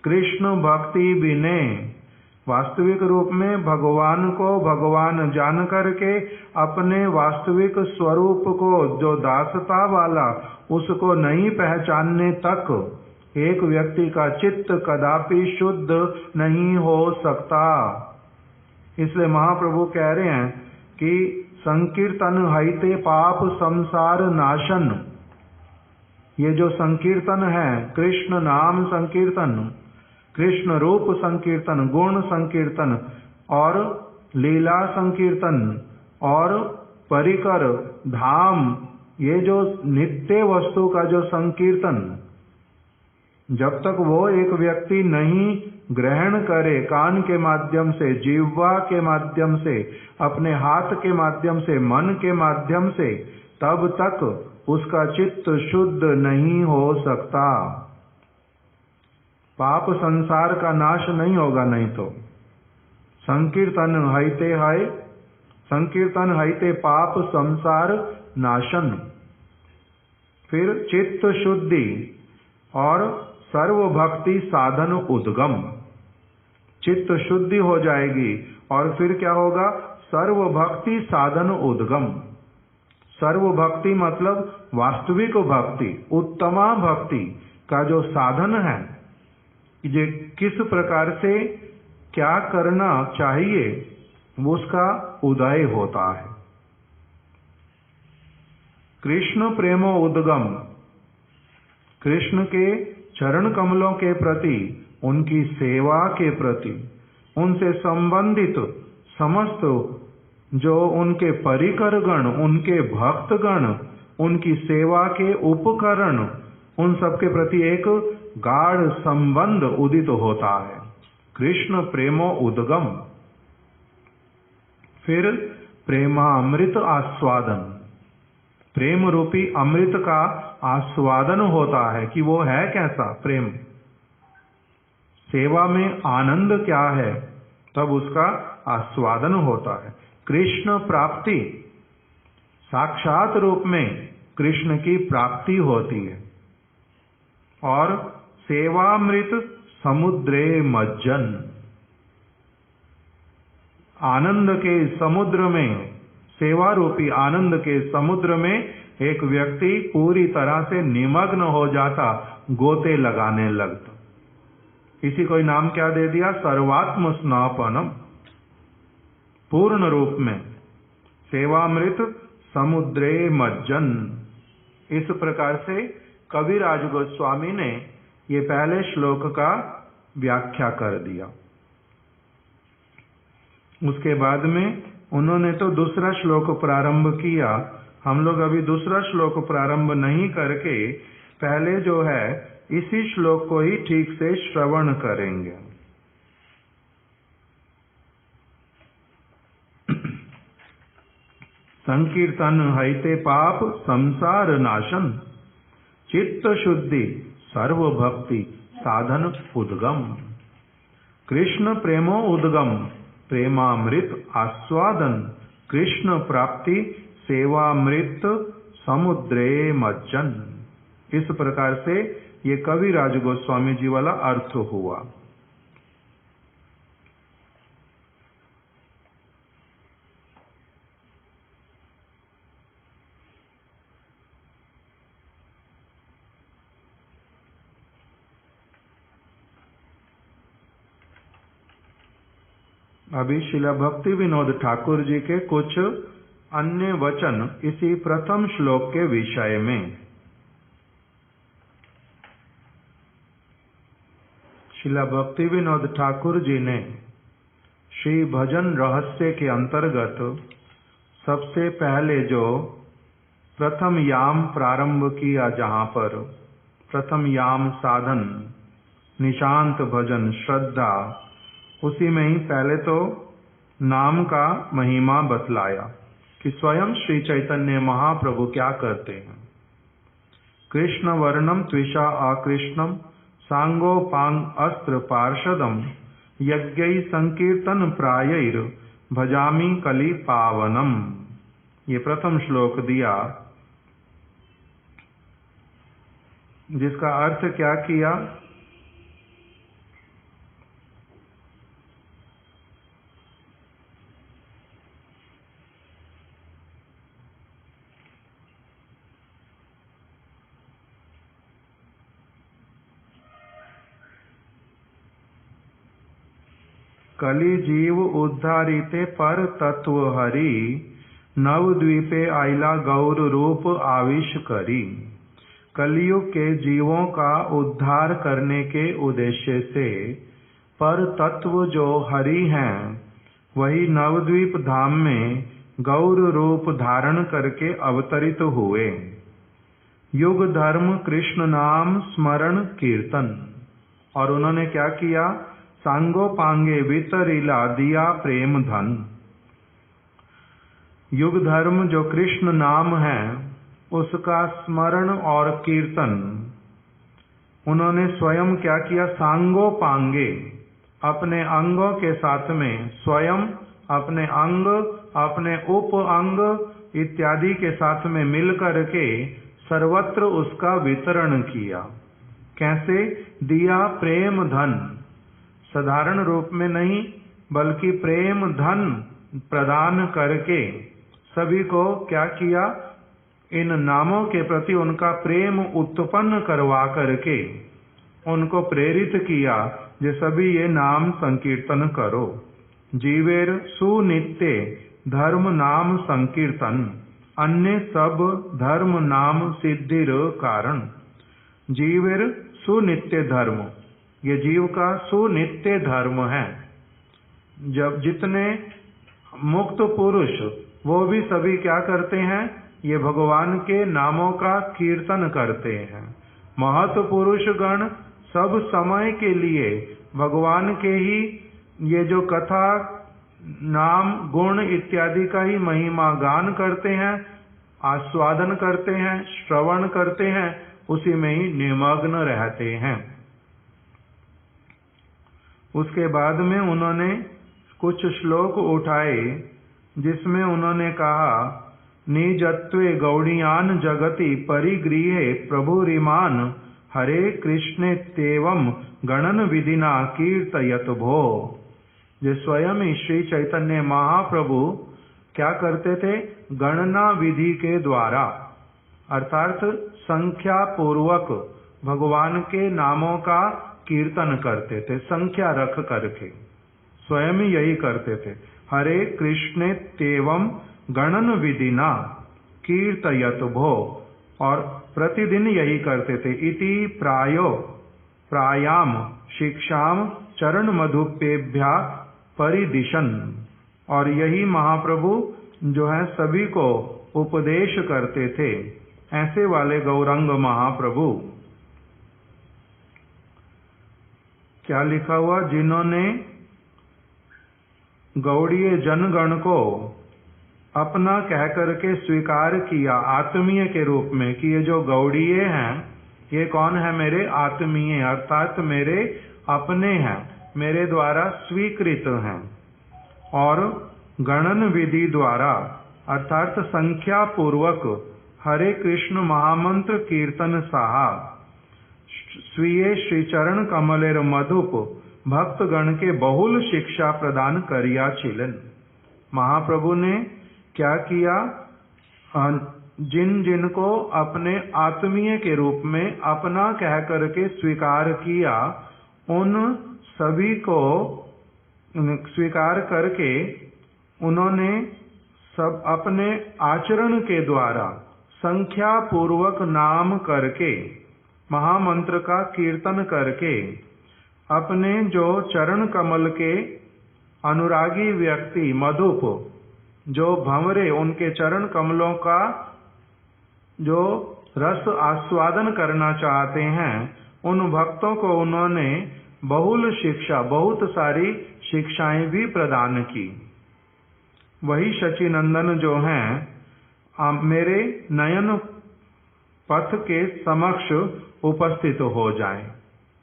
कृष्ण भक्ति बिने। वास्तविक रूप में भगवान को भगवान जान करके अपने वास्तविक स्वरूप को, जो दासता वाला, उसको नहीं पहचानने तक एक व्यक्ति का चित्त कदापि शुद्ध नहीं हो सकता। इसलिए महाप्रभु कह रहे हैं कि संकीर्तन हईते पाप संसार नाशन। ये जो संकीर्तन है, कृष्ण नाम संकीर्तन, कृष्ण रूप संकीर्तन, गुण संकीर्तन और लीला संकीर्तन और परिकर धाम, ये जो नित्य वस्तु का जो संकीर्तन, जब तक वो एक व्यक्ति नहीं ग्रहण करे कान के माध्यम से, जिह्वा के माध्यम से, अपने हाथ के माध्यम से, मन के माध्यम से, तब तक उसका चित्त शुद्ध नहीं हो सकता। पाप संसार का नाश नहीं होगा। नहीं तो संकीर्तन हईते है, संकीर्तन हईते पाप संसार नाशन। फिर चित्त शुद्धि और सर्व भक्ति साधन उद्गम। चित्त शुद्धि हो जाएगी और फिर क्या होगा? सर्व भक्ति साधन उद्गम। सर्व भक्ति मतलब वास्तविक भक्ति, उत्तमा भक्ति का जो साधन है, ये किस प्रकार से क्या करना चाहिए, उसका उदय होता है। कृष्ण प्रेमो उद्गम, कृष्ण के चरण कमलों के प्रति, उनकी सेवा के प्रति, उनसे संबंधित समस्त जो उनके परिकर गण, उनके भक्त गण, उनकी सेवा के उपकरण, उन सब के प्रति एक गाढ़ संबंध उदित होता है। कृष्ण प्रेमो उद्गम। फिर प्रेमामृत आस्वादन, प्रेम रूपी अमृत का आस्वादन होता है कि वो है कैसा प्रेम, सेवा में आनंद क्या है, तब उसका आस्वादन होता है। कृष्ण प्राप्ति, साक्षात रूप में कृष्ण की प्राप्ति होती है। और सेवामृत समुद्रे मज्जन, आनंद के समुद्र में, सेवा रूपी आनंद के समुद्र में एक व्यक्ति पूरी तरह से निमग्न हो जाता, गोते लगाने लगता। इसी कोई नाम क्या दे दिया? सर्वात्म स्नापनम। पूर्ण रूप में सेवामृत समुद्रे मज्जन। इस प्रकार से कविराज गोस्वामी ने ये पहले श्लोक का व्याख्या कर दिया। उसके बाद में उन्होंने तो दूसरा श्लोक प्रारंभ किया। हम लोग अभी दूसरा श्लोक प्रारंभ नहीं करके पहले जो है इसी श्लोक को ही ठीक से श्रवण करेंगे। संकीर्तन हईते पाप संसार नाशन, चित्त शुद्धि सर्व भक्ति साधन उद्गम। कृष्ण प्रेमो उद्गम प्रेमामृत आस्वादन, कृष्ण प्राप्ति सेवामृत समुद्रे मज्जन। इस प्रकार से ये कविराज गोस्वामी जी वाला अर्थ हुआ। अभी शिला भक्ति विनोद ठाकुर जी के कुछ अन्य वचन इसी प्रथम श्लोक के विषय में। शिला भक्ति विनोद ठाकुर जी ने श्री भजन रहस्य के अंतर्गत सबसे पहले जो प्रथम याम प्रारंभ किया, जहाँ पर प्रथम याम साधन निशांत भजन श्रद्धा, उसी में ही पहले तो नाम का महिमा बतलाया कि स्वयं श्री चैतन्य महाप्रभु क्या करते हैं। कृष्ण वर्णम त्विषा अकृष्णम सांगोपांग अस्त्र पार्षदम, यज्ञै संकीर्तन प्रायैर भजामि कलि पावनम। ये प्रथम श्लोक दिया, जिसका अर्थ क्या किया? कलि जीव उद्धारिते पर तत्व हरि, नवद्वीपे आइला गौर रूप आविष करी। कलियुग के जीवों का उद्धार करने के उद्देश्य से पर तत्व जो हरि हैं, वही नवद्वीप धाम में गौर रूप धारण करके अवतरित हुए। युग धर्म कृष्ण नाम स्मरण कीर्तन, और उन्होंने क्या किया? सांगोपांगे वितरिला दिया प्रेम धन। युग धर्म जो कृष्ण नाम है, उसका स्मरण और कीर्तन उन्होंने स्वयं क्या किया? सांगोपांगे, अपने अंगों के साथ में, स्वयं अपने अंग अपने उप अंग इत्यादि के साथ में मिलकर के सर्वत्र उसका वितरण किया। कैसे? दिया प्रेम धन, साधारण रूप में नहीं बल्कि प्रेम धन प्रदान करके सभी को क्या किया? इन नामों के प्रति उनका प्रेम उत्पन्न करवा करके उनको प्रेरित किया, जे सभी ये नाम संकीर्तन करो। जीवेर सुनित्य धर्म नाम संकीर्तन, अन्य सब धर्म नाम सिद्धिर कारण। जीवेर सुनित्य धर्म, ये जीव का सुनित्य धर्म है। जब जितने मुक्त पुरुष, वो भी सभी क्या करते हैं? ये भगवान के नामों का कीर्तन करते हैं। महत पुरुष गण सब समय के लिए भगवान के ही ये जो कथा नाम गुण इत्यादि का ही महिमा गान करते हैं, आस्वादन करते हैं, श्रवण करते हैं, उसी में ही निमग्न रहते हैं। उसके बाद में उन्होंने कुछ श्लोक उठाए, जिसमें उन्होंने कहा, निजत्वे गौड़ियान जगति परिगृहे प्रभुरिमान, हरे कृष्णे तेवम गणन विधिना कीर्तयत भो। जो स्वयं ही श्री चैतन्य महाप्रभु क्या करते थे? गणना विधि के द्वारा, अर्थात संख्या पूर्वक भगवान के नामों का कीर्तन करते थे, संख्या रख करके स्वयं ही यही करते थे। हरे कृष्णे तेवम गणन विधिना कीर्तयत भो, और प्रतिदिन यही करते थे। इति प्रायो प्रायाम शिक्षाम चरण मधुपेभ्या परिदिशन, और यही महाप्रभु जो है सभी को उपदेश करते थे। ऐसे वाले गौरंग महाप्रभु। क्या लिखा हुआ? जिन्होंने गौड़ीय जनगण को अपना कह करके स्वीकार किया आत्मीय के रूप में कि ये जो गौड़ीय हैं ये कौन है? मेरे आत्मीय अर्थात मेरे अपने हैं, मेरे द्वारा स्वीकृत हैं। और गणन विधि द्वारा अर्थात संख्या पूर्वक हरे कृष्ण महामंत्र कीर्तन साहा स्वीय श्रीचरण कमलेर मधुप भक्तगण के बहुल शिक्षा प्रदान करिया छिलन। महाप्रभु ने क्या किया? जिन जिनको अपने आत्मीय के रूप में अपना कह करके स्वीकार किया, उन सभी को स्वीकार करके उन्होंने सब अपने आचरण के द्वारा संख्या पूर्वक नाम करके महामंत्र का कीर्तन करके अपने जो चरण कमल के अनुरागी व्यक्ति मधुप जो भंवरे उनके चरण कमलों का जो रस आस्वादन करना चाहते हैं, उन भक्तों को उन्होंने बहुल शिक्षा, बहुत सारी शिक्षाएं भी प्रदान की। वही शचीनंदन जो हैं मेरे नयन पथ के समक्ष उपस्थित हो जाएं।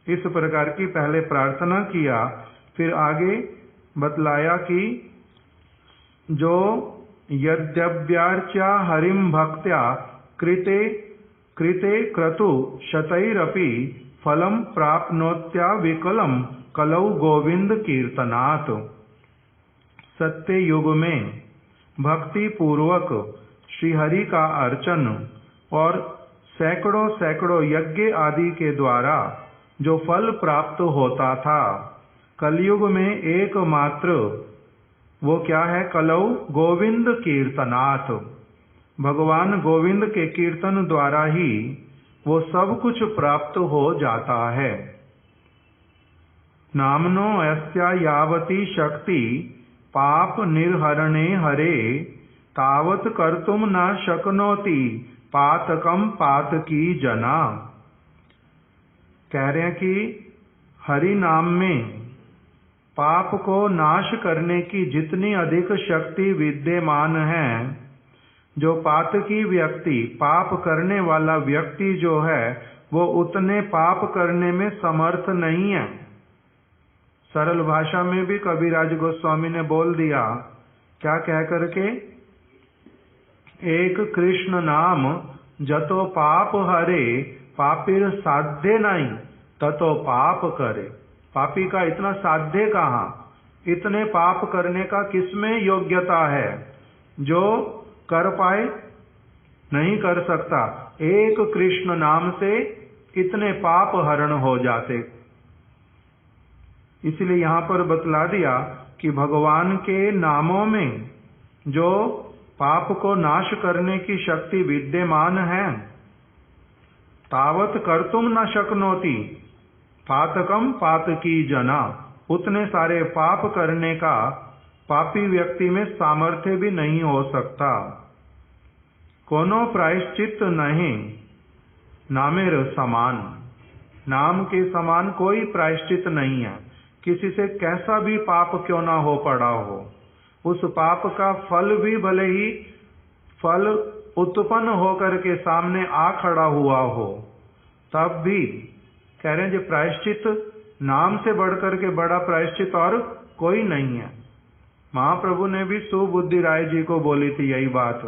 इस प्रकार की पहले प्रार्थना किया, फिर आगे बतलाया कि जो यद्यव्यार्च्या हरिम भक्त्या कृते कृते क्रतु शतैरपि फलम प्राप्नोत्या विकलम कलौ गोविंद कीर्तनात्। सत्य युग में भक्ति पूर्वक श्रीहरि का अर्चन और सैकड़ों सैकड़ों यज्ञ आदि के द्वारा जो फल प्राप्त होता था, कलयुग में एकमात्र वो क्या है? कलौ गोविंद कीर्तनात्। भगवान गोविंद के कीर्तन द्वारा ही वो सब कुछ प्राप्त हो जाता है। नामनो अस्या यावती शक्ति पाप निर्हरणे हरे तावत कर्तुम न शक्नोति पातकम पातकी जना। कह रहे हैं कि हरि नाम में पाप को नाश करने की जितनी अधिक शक्ति विद्यमान है, जो पातकी व्यक्ति, पाप करने वाला व्यक्ति जो है वो उतने पाप करने में समर्थ नहीं है। सरल भाषा में भी कबीराज गोस्वामी ने बोल दिया, क्या कह करके? एक कृष्ण नाम जतो पाप हरे पापीर साध्य नहीं ततो पाप करे। पापी का इतना साध्य कहाँ? इतने पाप करने का किसमें योग्यता है? जो कर पाए नहीं कर सकता। एक कृष्ण नाम से इतने पाप हरण हो जाते। इसलिए यहाँ पर बतला दिया कि भगवान के नामों में जो पाप को नाश करने की शक्ति विद्यमान है, तावत कर्तुम न शक्नोति पातकम पातकी जना। उतने सारे पाप करने का पापी व्यक्ति में सामर्थ्य भी नहीं हो सकता। कोनो प्रायश्चित नहीं नामेर समान। नाम के समान कोई प्रायश्चित नहीं है। किसी से कैसा भी पाप क्यों ना हो पड़ा हो, उस पाप का फल भी भले ही फल उत्पन्न होकर के सामने आ खड़ा हुआ हो, तब भी कह रहे हैं जो प्रायश्चित नाम से बढ़कर के बड़ा प्रायश्चित और कोई नहीं है। महाप्रभु ने भी सुबुद्धि राय जी को बोली थी यही बात।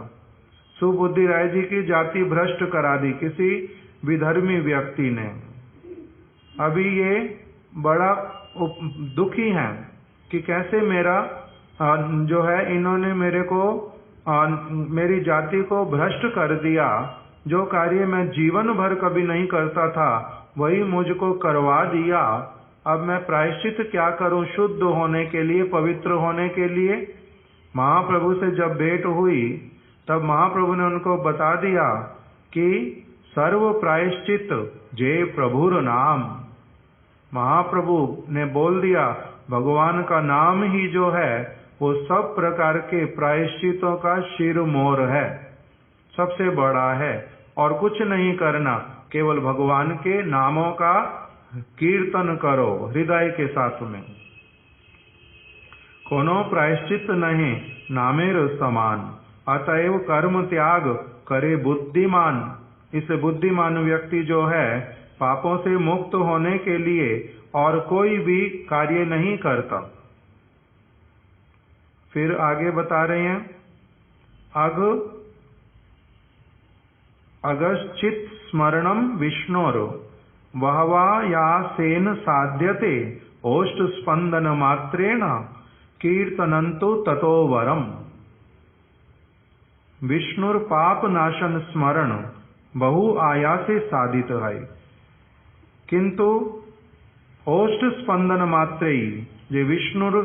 सुबुद्धि राय जी की जाति भ्रष्ट करा दी किसी विधर्मी व्यक्ति ने। अभी ये बड़ा दुखी हैं कि कैसे मेरा जो है इन्होंने मेरे को मेरी जाति को भ्रष्ट कर दिया। जो कार्य मैं जीवन भर कभी नहीं करता था वही मुझको करवा दिया। अब मैं प्रायश्चित क्या करूं शुद्ध होने के लिए, पवित्र होने के लिए? महाप्रभु से जब भेंट हुई तब महाप्रभु ने उनको बता दिया कि सर्व प्रायश्चित जय प्रभुर नाम। महाप्रभु ने बोल दिया भगवान का नाम ही जो है वो सब प्रकार के प्रायश्चितों का शिरमोर है, सबसे बड़ा है। और कुछ नहीं करना, केवल भगवान के नामों का कीर्तन करो हृदय के साथ में। कोनो प्रायश्चित नहीं नामेर समान, अतएव कर्म त्याग करे बुद्धिमान। इस बुद्धिमान व्यक्ति जो है पापों से मुक्त होने के लिए और कोई भी कार्य नहीं करता। फिर आगे बता रहे हैं, अगश्चित स्मरणम विष्णोर वहवा या सेन साध्यते, ओष्ठ स्पंदन मात्रेण कीर्तनंतु ततो वरम। विष्णुर पाप नाशन स्मरण बहु आयासे साधित है, किंतु ओष्ठ स्पंदन मात्रे जे विष्णुर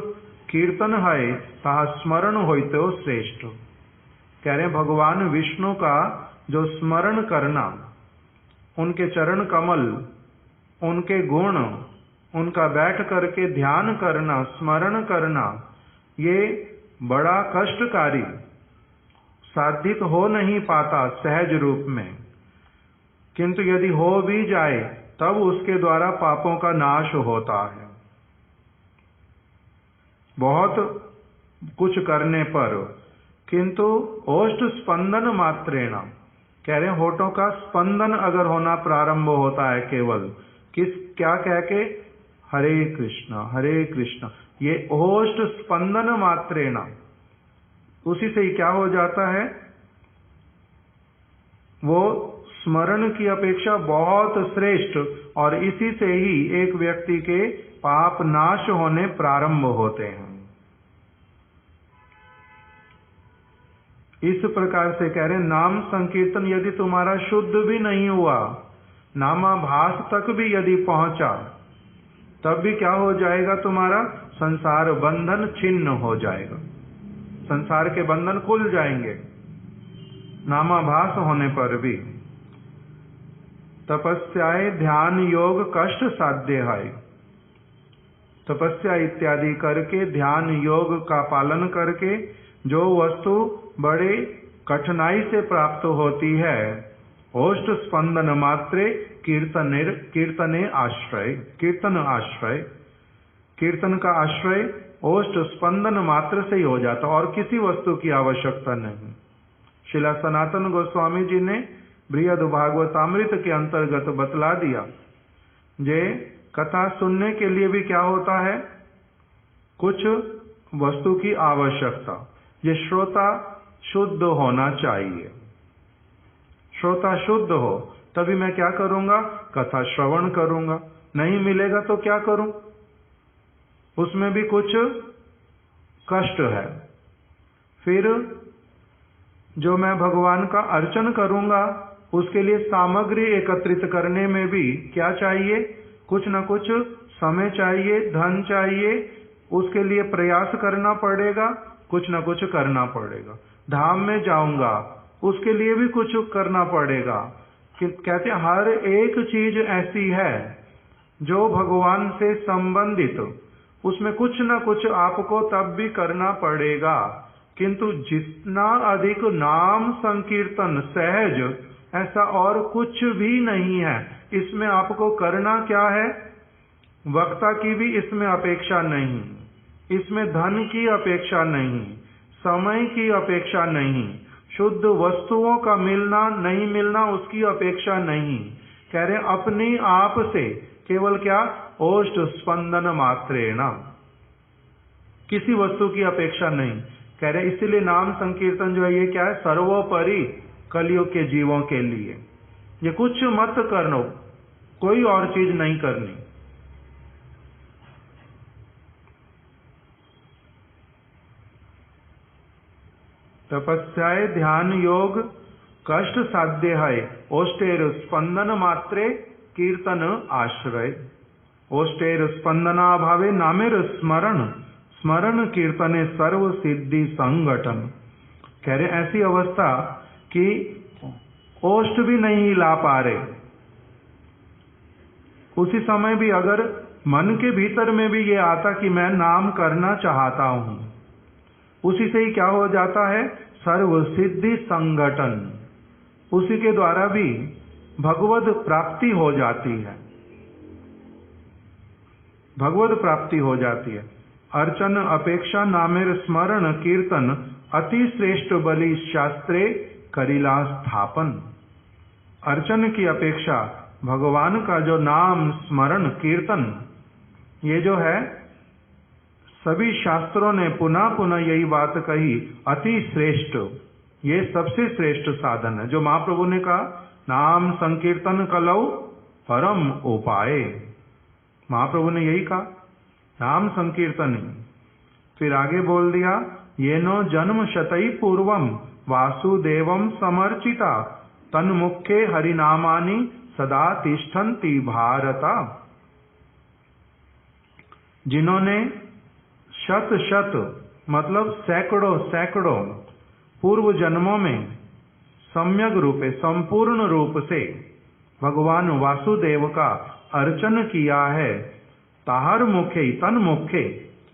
कीर्तन है ता स्मरण होते श्रेष्ठ। कह रहे भगवान विष्णु का जो स्मरण करना, उनके चरण कमल, उनके गुण, उनका बैठ करके ध्यान करना, स्मरण करना, ये बड़ा कष्टकारी, साधित हो नहीं पाता सहज रूप में। किंतु यदि हो भी जाए तब उसके द्वारा पापों का नाश होता है। बहुत कुछ करने पर, किंतु ओष्ठ स्पंदन मात्रेण, कह रहे होठों का स्पंदन अगर होना प्रारंभ होता है केवल क्या कह के, हरे कृष्ण, ये ओष्ठ स्पंदन मात्रेण, उसी से ही क्या हो जाता है, वो स्मरण की अपेक्षा बहुत श्रेष्ठ, और इसी से ही एक व्यक्ति के पाप नाश होने प्रारंभ होते हैं। इस प्रकार से कह रहे नाम संकीर्तन यदि तुम्हारा शुद्ध भी नहीं हुआ, नामाभास तक भी यदि पहुंचा, तब भी क्या हो जाएगा, तुम्हारा संसार बंधन छिन्न हो जाएगा, संसार के बंधन खुल जाएंगे नामाभास होने पर भी। तपस्याए ध्यान योग कष्ट साध्य है, तपस्या इत्यादि करके ध्यान योग का पालन करके जो वस्तु बड़े कठिनाई से प्राप्त होती है, ओष्ठ स्पंदन मात्रे कीर्तने आश्रय, कीर्तन आश्रय, कीर्तन का आश्रय ओष्ठ स्पंदन मात्र से ही हो जाता, और किसी वस्तु की आवश्यकता नहीं। श्रीला सनातन गोस्वामी जी ने बृहद भागवतामृत के अंतर्गत बतला दिया, जे कथा सुनने के लिए भी क्या होता है, कुछ वस्तु की आवश्यकता। ये श्रोता शुद्ध होना चाहिए, श्रोता शुद्ध हो तभी मैं क्या करूंगा, कथा श्रवण करूंगा। नहीं मिलेगा तो क्या करूं, उसमें भी कुछ कष्ट है। फिर जो मैं भगवान का अर्चन करूंगा, उसके लिए सामग्री एकत्रित करने में भी क्या चाहिए, कुछ न कुछ समय चाहिए, धन चाहिए, उसके लिए प्रयास करना पड़ेगा, कुछ न कुछ करना पड़ेगा। धाम में जाऊंगा, उसके लिए भी कुछ करना पड़ेगा। कहते हर एक चीज ऐसी है जो भगवान से संबंधित, उसमें कुछ न कुछ आपको तब भी करना पड़ेगा। किंतु जितना अधिक नाम संकीर्तन सहज, ऐसा और कुछ भी नहीं है। इसमें आपको करना क्या है, वक्ता की भी इसमें अपेक्षा नहीं, इसमें धन की अपेक्षा नहीं, समय की अपेक्षा नहीं, शुद्ध वस्तुओं का मिलना नहीं मिलना उसकी अपेक्षा नहीं। कह रहे अपने आप से केवल क्या, ओष्ठ स्पंदन मात्रेण, किसी वस्तु की अपेक्षा नहीं। कह रहे इसीलिए नाम संकीर्तन जो है ये क्या है, सर्वोपरि कलयुग के जीवों के लिए। ये कुछ मत करनो, कोई और चीज नहीं करनी। तपस्याए ध्यान योग कष्ट साध्य है, ओष्ठेर स्पंदन मात्रे कीर्तन आश्रय। ओष्ठेर स्पंदनाभावे नामेर स्मरण, स्मरण कीर्तने सर्व सिद्धि संगठन। कह रहे ऐसी अवस्था कि ओष्ठ भी नहीं ला पा रहे, उसी समय भी अगर मन के भीतर में भी ये आता कि मैं नाम करना चाहता हूं, उसी से ही क्या हो जाता है, सर्व सिद्धि संगठन, उसी के द्वारा भी भगवत प्राप्ति हो जाती है। भगवत प्राप्ति हो जाती है। अर्चन अपेक्षा नामेर स्मरण कीर्तन अति श्रेष्ठ बलि शास्त्रे करिला स्थापन। अर्चन की अपेक्षा भगवान का जो नाम स्मरण कीर्तन, ये जो है सभी शास्त्रों ने पुनः पुनः यही बात कही, अति श्रेष्ठ, ये सबसे श्रेष्ठ साधन है। जो महाप्रभु ने कहा नाम संकीर्तन कलौ परम उपाय, महाप्रभु ने यही कहा, नाम संकीर्तन। फिर आगे बोल दिया येनो जन्म शतई पूर्वम वासुदेवम समर्चिता तन्मुखे हरिनामानि सदा तिष्ठन्ति भारता। जिन्होंने शत शत मतलब सैकड़ों सैकड़ों पूर्व जन्मों में सम्यक रूप से संपूर्ण रूप से भगवान वासुदेव का अर्चन किया है, ताहर मुखे तन मुखे,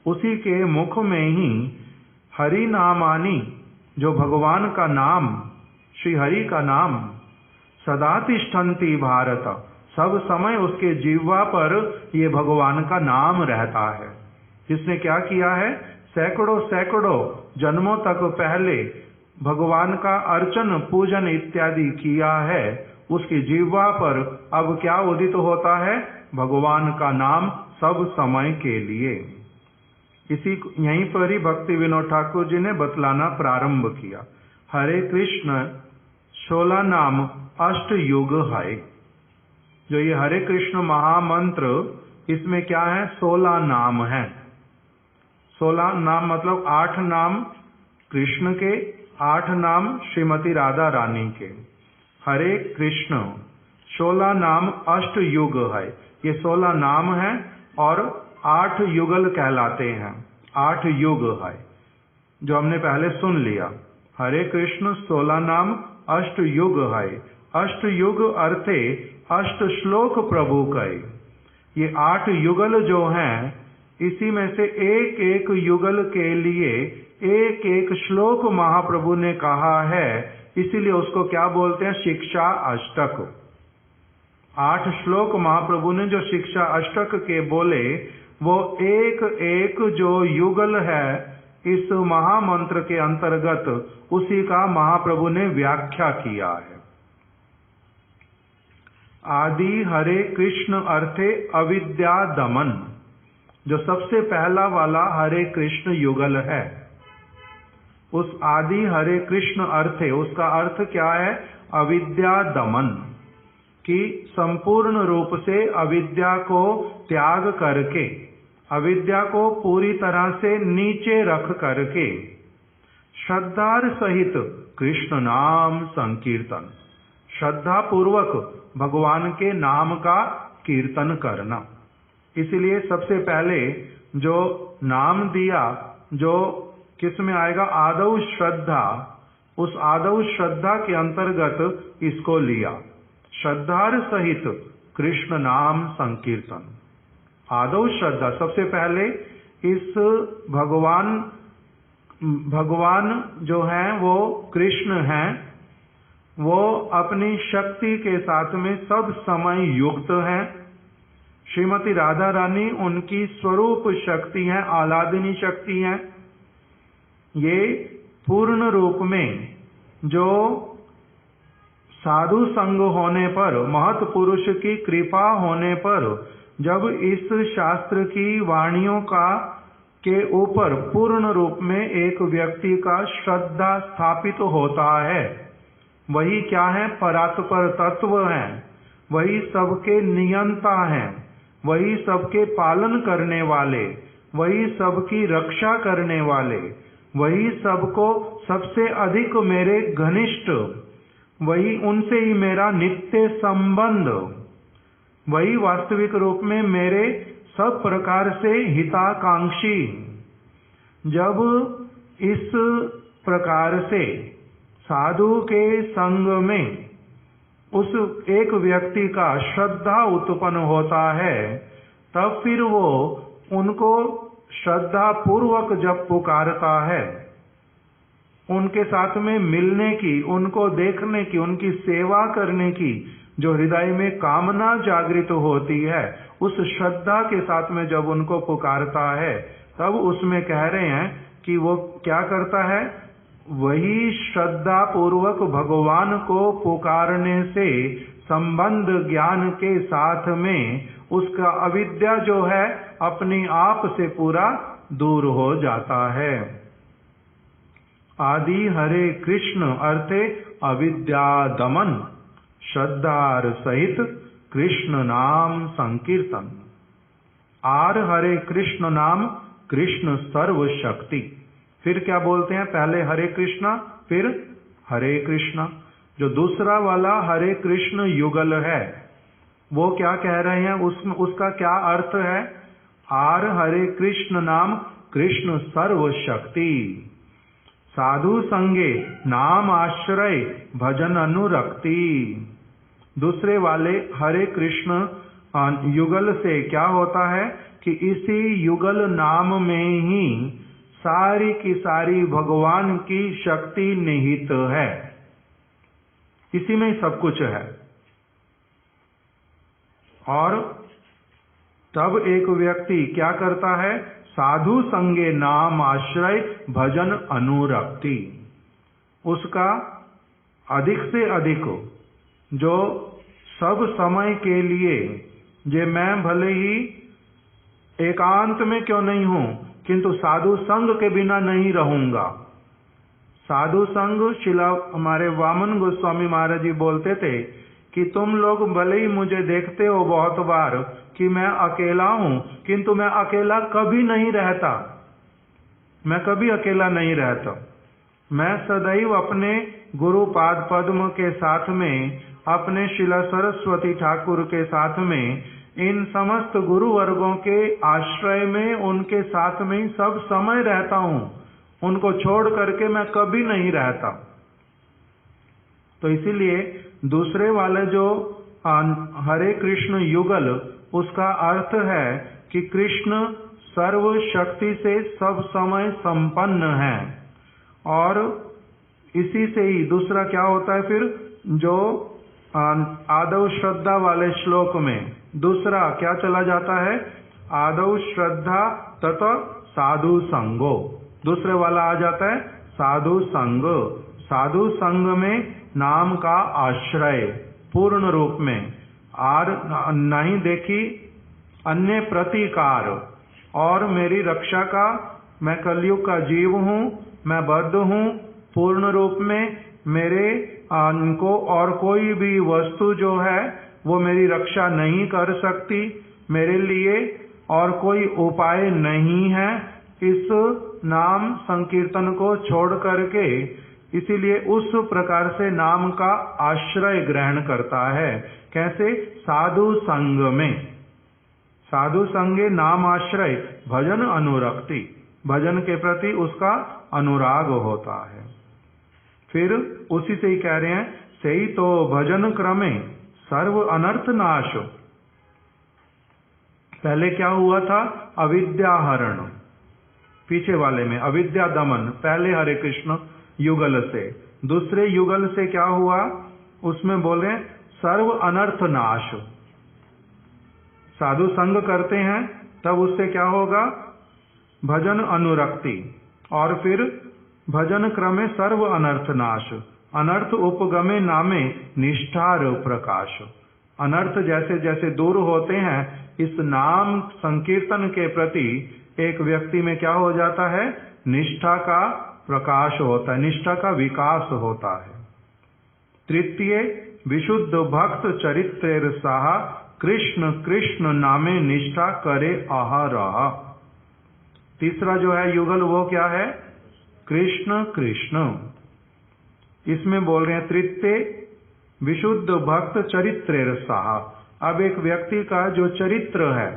उसी के मुख में ही हरि नामानी, जो भगवान का नाम, श्री हरि का नाम, सदा तिष्ठन्ति भारत, सब समय उसके जीवा पर ये भगवान का नाम रहता है। जिसने क्या किया है, सैकड़ों सैकड़ों जन्मों तक पहले भगवान का अर्चन पूजन इत्यादि किया है, उसकी जीवा पर अब क्या उदित होता है, भगवान का नाम सब समय के लिए। इसी यहीं पर ही भक्ति विनोद ठाकुर जी ने बतलाना प्रारंभ किया। हरे कृष्ण 16 नाम अष्ट युग है। जो ये हरे कृष्ण महामंत्र, इसमें क्या है, 16 नाम है। 16 नाम मतलब 8 नाम कृष्ण के, 8 नाम श्रीमती राधा रानी के। हरे कृष्ण 16 नाम अष्ट युग है। ये 16 नाम है और 8 युगल कहलाते हैं। 8 युग है जो हमने पहले सुन लिया। हरे कृष्ण 16 नाम अष्ट युग है। अष्ट युग अर्थे अष्ट श्लोक प्रभु कहे। ये 8 युगल जो हैं, इसी में से एक एक युगल के लिए एक एक श्लोक महाप्रभु ने कहा है, इसीलिए उसको क्या बोलते हैं, शिक्षा अष्टक। 8 श्लोक महाप्रभु ने जो शिक्षा अष्टक के बोले, वो एक एक जो युगल है इस महामंत्र के अंतर्गत, उसी का महाप्रभु ने व्याख्या किया है। आदि हरे कृष्ण अर्थे अविद्या दमन, जो सबसे पहला वाला हरे कृष्ण युगल है, उस आदि हरे कृष्ण अर्थे, उसका अर्थ क्या है, अविद्या दमन, कि संपूर्ण रूप से अविद्या को त्याग करके, अविद्या को पूरी तरह से नीचे रख करके श्रद्धार सहित कृष्ण नाम संकीर्तन, श्रद्धा पूर्वक भगवान के नाम का कीर्तन करना। इसलिए सबसे पहले जो नाम दिया, जो किस में आएगा, आदौ श्रद्धा, उस आदौ श्रद्धा के अंतर्गत इसको लिया। श्रद्धार सहित कृष्ण नाम संकीर्तन, आदौ श्रद्धा, सबसे पहले इस भगवान जो हैं वो कृष्ण हैं, वो अपनी शक्ति के साथ में सब समय युक्त हैं। श्रीमती राधा रानी उनकी स्वरूप शक्ति है, आह्लादिनी शक्ति है। ये पूर्ण रूप में जो साधु संग होने पर, महत पुरुष की कृपा होने पर, जब इस शास्त्र की वाणियों के ऊपर पूर्ण रूप में एक व्यक्ति का श्रद्धा स्थापित होता है, वही क्या है, परात्पर तत्व है, वही सबके नियंता हैं, वही सबके पालन करने वाले, वही सबकी रक्षा करने वाले, वही सबको सबसे अधिक मेरे घनिष्ठ, वही उनसे ही मेरा नित्य संबंध, वही वास्तविक रूप में मेरे सब प्रकार से हिताकांक्षी। जब इस प्रकार से साधु के संग में उस एक व्यक्ति का श्रद्धा उत्पन्न होता है, तब फिर वो उनको श्रद्धा पूर्वक जब पुकारता है, उनके साथ में मिलने की, उनको देखने की, उनकी सेवा करने की जो हृदय में कामना जागृत होती है, उस श्रद्धा के साथ में जब उनको पुकारता है, तब उसमें कह रहे हैं कि वो क्या करता है, वही श्रद्धा पूर्वक भगवान को पुकारने से संबंध ज्ञान के साथ में उसका अविद्या जो है अपने आप से पूरा दूर हो जाता है। आदि हरे कृष्ण अर्थे अविद्या दमन, श्रद्धार सहित कृष्ण नाम संकीर्तन। आर हरे कृष्ण नाम कृष्ण सर्व शक्ति। फिर क्या बोलते हैं, पहले हरे कृष्णा फिर हरे कृष्णा। जो दूसरा वाला हरे कृष्ण युगल है वो क्या कह रहे हैं, उसका क्या अर्थ है, आर हरे कृष्ण नाम कृष्ण सर्व शक्ति। साधु संगे नाम आश्रय भजन अनुरक्ति। दूसरे वाले हरे कृष्ण युगल से क्या होता है कि इसी युगल नाम में ही सारी की सारी भगवान की शक्ति निहित है, इसी में सब कुछ है। और तब एक व्यक्ति क्या करता है, साधु संगे नाम आश्रय भजन अनुरक्ति। उसका अधिक से अधिक जो सब समय के लिए, जे मैं भले ही एकांत में क्यों नहीं हूं किंतु साधु संग के बिना नहीं रहूंगा। साधु संग, शिला हमारे वामन गोस्वामी महाराज जी बोलते थे कि तुम लोग भले ही मुझे देखते हो बहुत बार कि मैं अकेला हूं, किंतु मैं अकेला कभी नहीं रहता, मैं कभी अकेला नहीं रहता। मैं सदैव अपने गुरु पाद पद्म के साथ में, अपने शिला सरस्वती ठाकुर के साथ में, इन समस्त गुरु वर्गों के आश्रय में, उनके साथ में ही सब समय रहता हूं, उनको छोड़ करके मैं कभी नहीं रहता। तो इसीलिए दूसरे वाले जो हरे कृष्ण युगल, उसका अर्थ है कि कृष्ण सर्व शक्ति से सब समय संपन्न है। और इसी से ही दूसरा क्या होता है, फिर जो आदौ श्रद्धा वाले श्लोक में दूसरा क्या चला जाता है, आदौ श्रद्धा तथा साधु संगो। दूसरे वाला आ जाता है साधु संग। साधु संग में नाम का आश्रय पूर्ण रूप में, आर नहीं देखी अन्य प्रतिकार, और मेरी रक्षा का, मैं कलयुग का जीव हूँ, मैं बद्ध हूँ पूर्ण रूप में, मेरे को और कोई भी वस्तु जो है वो मेरी रक्षा नहीं कर सकती, मेरे लिए और कोई उपाय नहीं है इस नाम संकीर्तन को छोड़ करके। इसीलिए उस प्रकार से नाम का आश्रय ग्रहण करता है। कैसे, साधु संग में, साधु संगे नाम आश्रय भजन अनुरक्ति, भजन के प्रति उसका अनुराग होता है। फिर उसी से ही कह रहे हैं, सही तो भजन क्रमे सर्व अनर्थ नाश। पहले क्या हुआ था, अविद्या हरण, पीछे वाले में अविद्या दमन, पहले हरे कृष्ण युगल से। दूसरे युगल से क्या हुआ, उसमें बोले सर्व अनर्थ नाश। साधु संग करते हैं तब उससे क्या होगा, भजन अनुरक्ति, और फिर भजन क्रमे सर्व अनर्थ नाश। अनर्थ उपगमे नामे निष्ठार प्रकाश। अनर्थ जैसे जैसे दूर होते हैं, इस नाम संकीर्तन के प्रति एक व्यक्ति में क्या हो जाता है, निष्ठा का प्रकाश होता है, निष्ठा का विकास होता है। तृतीय विशुद्ध भक्त चरित्रेर साहा कृष्ण कृष्ण नामे निष्ठा करे अहरह। तीसरा जो है युगल वो क्या है, कृष्ण कृष्ण। इसमें बोल रहे हैं तृतीय विशुद्ध भक्त चरित्रेर साहा। अब एक व्यक्ति का जो चरित्र है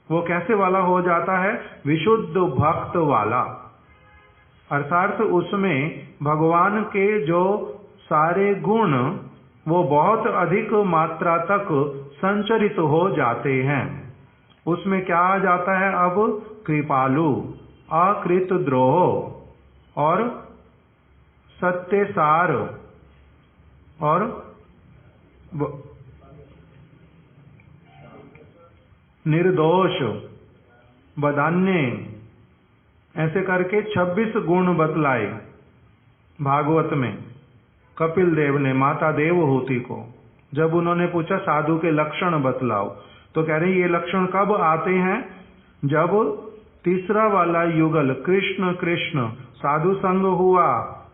वो कैसे वाला हो जाता है, विशुद्ध भक्त वाला, अर्थात उसमें भगवान के जो सारे गुण वो बहुत अधिक मात्रा तक संचरित हो जाते हैं। उसमें क्या आ जाता है, अब कृपालु, अकृत द्रोह और सत्यसार और निर्दोष, बदान्य, ऐसे करके 26 गुण बतलाए भागवत में कपिल देव ने माता देवहूति को। जब उन्होंने पूछा साधु के लक्षण बतलाओ, तो कह रहे ये लक्षण कब आते हैं? जब तीसरा वाला युगल कृष्ण कृष्ण साधु संग हुआ,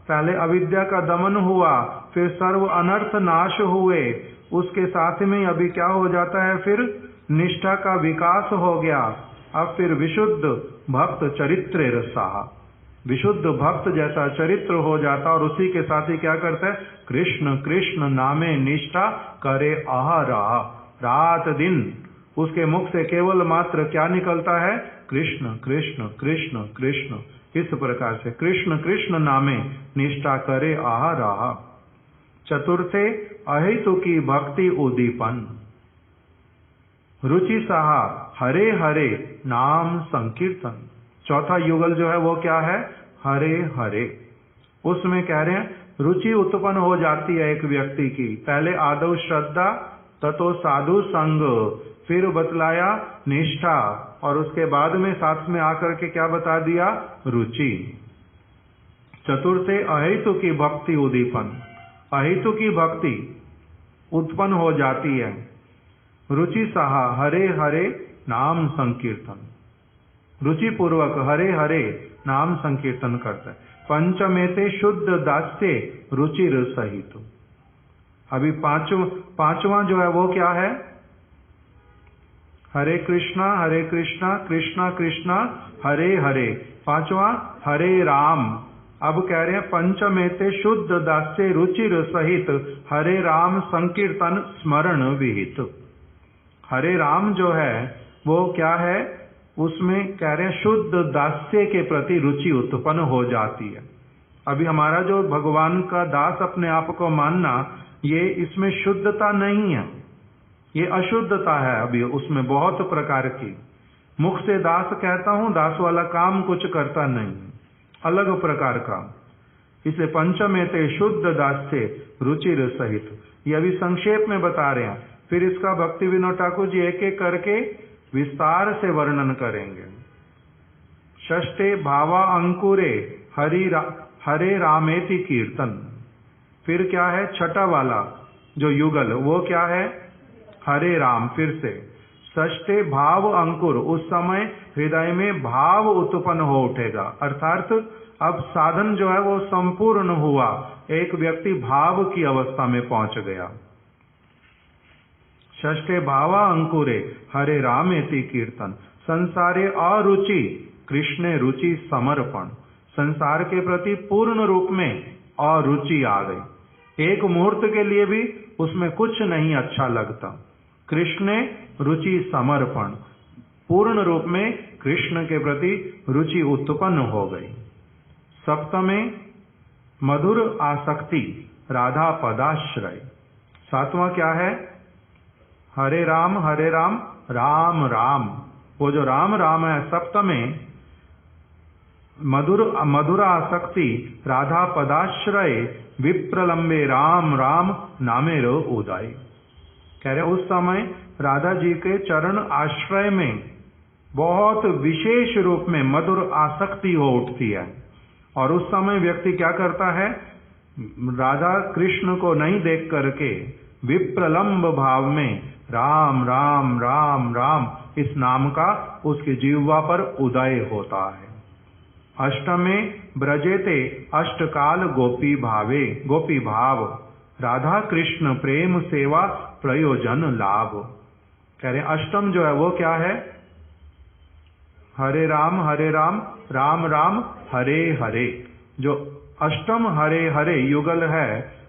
पहले अविद्या का दमन हुआ, फिर सर्व अनर्थ नाश हुए, उसके साथ में अभी क्या हो जाता है, फिर निष्ठा का विकास हो गया। अब फिर विशुद्ध भक्त चरित्र रसाह, विशुद्ध भक्त जैसा चरित्र हो जाता, और उसी के साथ ही क्या करता है, कृष्ण कृष्ण नामे निष्ठा करे अहरह, रात दिन उसके मुख से केवल मात्र क्या निकलता है, कृष्ण कृष्ण कृष्ण कृष्ण। इस प्रकार से कृष्ण कृष्ण नामे निष्ठा करे अहरह। चतुर्थे अहेतु की भक्ति उदीपन, रुचि सहा हरे हरे नाम संकीर्तन। चौथा युगल जो है वो क्या है, हरे हरे। उसमें कह रहे हैं रुचि उत्पन्न हो जाती है एक व्यक्ति की। पहले आदौ श्रद्धा, ततो साधु संग, फिर बतलाया निष्ठा, और उसके बाद में साथ में आकर के क्या बता दिया, रुचि। चतुर्थे अहेतु की भक्ति उदीपन, अहेतु की भक्ति उत्पन्न हो जाती है। रुचि सहा हरे हरे नाम संकीर्तन, रुचि पूर्वक हरे हरे नाम संकीर्तन करता है। पंचमेते शुद्ध दास्य रुचिर सहित। अभी पांचवा जो है वो क्या है, हरे कृष्णा कृष्णा कृष्णा हरे हरे। पांचवा हरे राम। अब कह रहे हैं पंचमेते शुद्ध दास्य रुचिर सहित हरे राम संकीर्तन स्मरण विहित। हरे राम जो है वो क्या है, उसमें कह रहे हैं शुद्ध दास्य के प्रति रुचि उत्पन्न हो जाती है। अभी हमारा जो भगवान का दास अपने आप को मानना, ये इसमें शुद्धता नहीं है, ये अशुद्धता है। अभी उसमें बहुत प्रकार की, मुख से दास कहता हूं, दास वाला काम कुछ करता नहीं, अलग प्रकार का। इसलिए पंचमेते शुद्ध दास्य रुचिर सहित, ये अभी संक्षेप में बता रहे हैं। फिर इसका भक्ति विनोद ठाकुर जी एक एक करके विस्तार से वर्णन करेंगे। षष्ठे भावा अंकुरे हरे रामेति कीर्तन। फिर क्या है, छठा वाला जो युगल वो क्या है, हरे राम। फिर से षष्ठे भाव अंकुर, उस समय हृदय में भाव उत्पन्न हो उठेगा, अर्थात अब साधन जो है वो संपूर्ण हुआ, एक व्यक्ति भाव की अवस्था में पहुंच गया। षष्ठे भावा अंकुरे हरे रामेति कीर्तन। संसारे अरुचि कृष्णे रुचि समर्पण। संसार के प्रति पूर्ण रूप में अरुचि आ गई, एक मुहूर्त के लिए भी उसमें कुछ नहीं अच्छा लगता। कृष्णे रुचि समर्पण, पूर्ण रूप में कृष्ण के प्रति रुचि उत्पन्न हो गई। सप्तमे मधुर आसक्ति राधा पदाश्रय। सातवां क्या है, हरे राम राम राम। वो जो राम राम है, सप्तमे मधुर आसक्ति राधा पदाश्रय विप्रलंबे राम राम नामेरो उदय। कह रहे उस समय राधा जी के चरण आश्रय में बहुत विशेष रूप में मधुर आसक्ति हो उठती है, और उस समय व्यक्ति क्या करता है, राधा कृष्ण को नहीं देख करके विप्रलंब भाव में राम राम राम राम इस नाम का उसकी जिह्वा पर उदय होता है। अष्टमे ब्रजेते अष्टकाल गोपी भावे, गोपी भाव राधा कृष्ण प्रेम सेवा प्रयोजन लाभ। कह रहे अष्टम जो है वो क्या है, हरे राम राम राम हरे हरे। जो अष्टम हरे हरे युगल है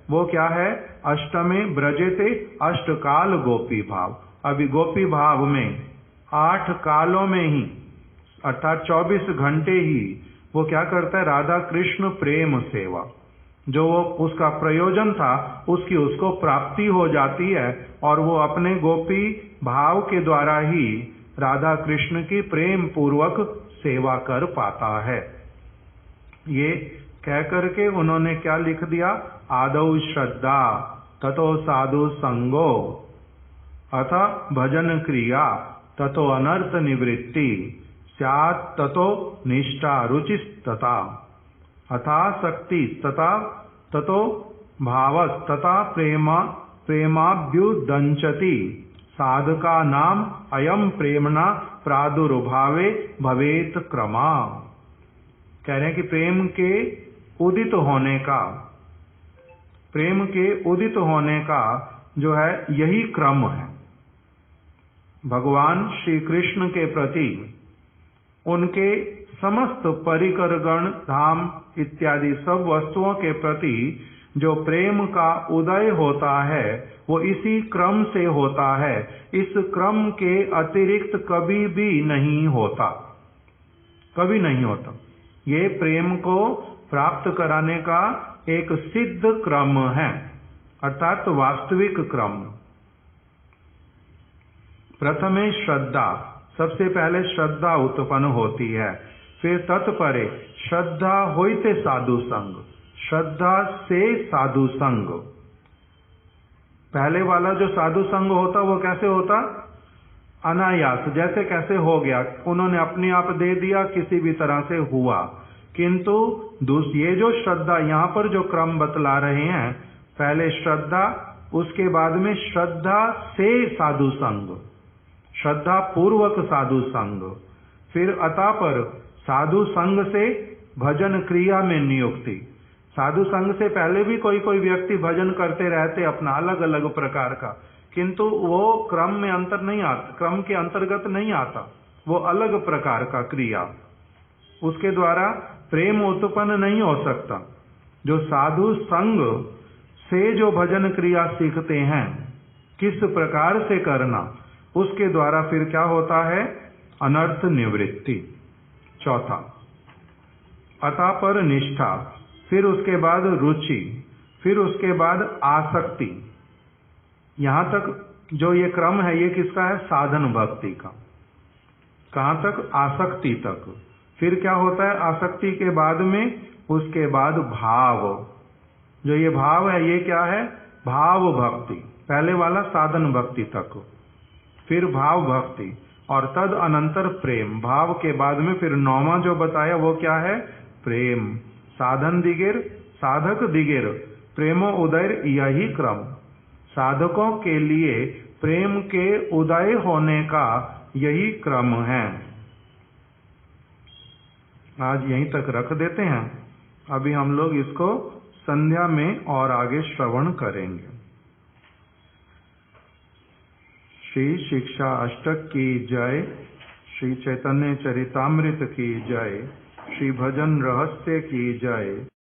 वो क्या है, अष्टमे ब्रजेते अष्टकाल गोपी भाव। अभी गोपी भाव में 8 कालों में ही अर्थात 24 घंटे ही वो क्या करता है, राधा कृष्ण प्रेम सेवा, जो वो उसका प्रयोजन था उसकी उसको प्राप्ति हो जाती है, और वो अपने गोपी भाव के द्वारा ही राधा कृष्ण की प्रेम पूर्वक सेवा कर पाता है। ये कह करके उन्होंने क्या लिख दिया, आदौ श्रद्धा ततो साधु संगो अथ भजन क्रिया ततो अनर्थ निवृत्ति स्यात् ततो निष्ठा रुचिस्तथा अथासक्ति तथा ततो भावस्तथा प्रेमाभ्युदंचति साधका नाम अयम प्रेमणा प्रादुर्भावे भवेत क्रमा। कह रहे हैं कि प्रेम के उदित होने का जो है यही क्रम है। भगवान श्री कृष्ण के प्रति उनके समस्त परिकरगण धाम इत्यादि सब वस्तुओं के प्रति जो प्रेम का उदय होता है वो इसी क्रम से होता है। इस क्रम के अतिरिक्त कभी भी नहीं होता, कभी नहीं होता। ये प्रेम को प्राप्त कराने का एक सिद्ध क्रम है, अर्थात वास्तविक क्रम। प्रथमे श्रद्धा, सबसे पहले श्रद्धा उत्पन्न होती है, फिर तत्परे श्रद्धा होइते साधु संग, श्रद्धा से साधु संग। पहले वाला जो साधु संग होता वो कैसे होता? अनायास, जैसे कैसे हो गया, उन्होंने अपने आप दे दिया, किसी भी तरह से हुआ। किंतु ये जो श्रद्धा यहाँ पर जो क्रम बतला रहे हैं, पहले श्रद्धा, उसके बाद में श्रद्धा से साधु संग, श्रद्धा पूर्वक साधु संग, फिर अतः पर साधु संग से भजन क्रिया में नियुक्ति। साधु संग से पहले भी कोई कोई व्यक्ति भजन करते रहते अपना अलग अलग प्रकार का, किंतु वो क्रम में अंतर नहीं आता, क्रम के अंतर्गत नहीं आता, वो अलग प्रकार का क्रिया, उसके द्वारा प्रेम उत्पन्न नहीं हो सकता। जो साधु संग से जो भजन क्रिया सीखते हैं किस प्रकार से करना, उसके द्वारा फिर क्या होता है? अनर्थ निवृत्ति। चौथा, अतः पर निष्ठा, फिर उसके बाद रुचि, फिर उसके बाद आसक्ति। यहां तक जो ये क्रम है ये किसका है? साधन भक्ति का। कहां तक? आसक्ति तक। फिर क्या होता है आसक्ति के बाद में? उसके बाद भाव। जो ये भाव है ये क्या है? भाव भक्ति। पहले वाला साधन भक्ति तक, फिर भाव भक्ति, और तद अनंतर प्रेम। भाव के बाद में फिर नौवां जो बताया वो क्या है? प्रेम। साधन दिगिर, साधक दिगिर, प्रेमो उदय, यही क्रम। साधकों के लिए प्रेम के उदय होने का यही क्रम है। आज यहीं तक रख देते हैं। अभी हम लोग इसको संध्या में और आगे श्रवण करेंगे। श्री शिक्षा अष्टक की जय, श्री चैतन्य चरितामृत की जय, श्री भजन रहस्य की जय।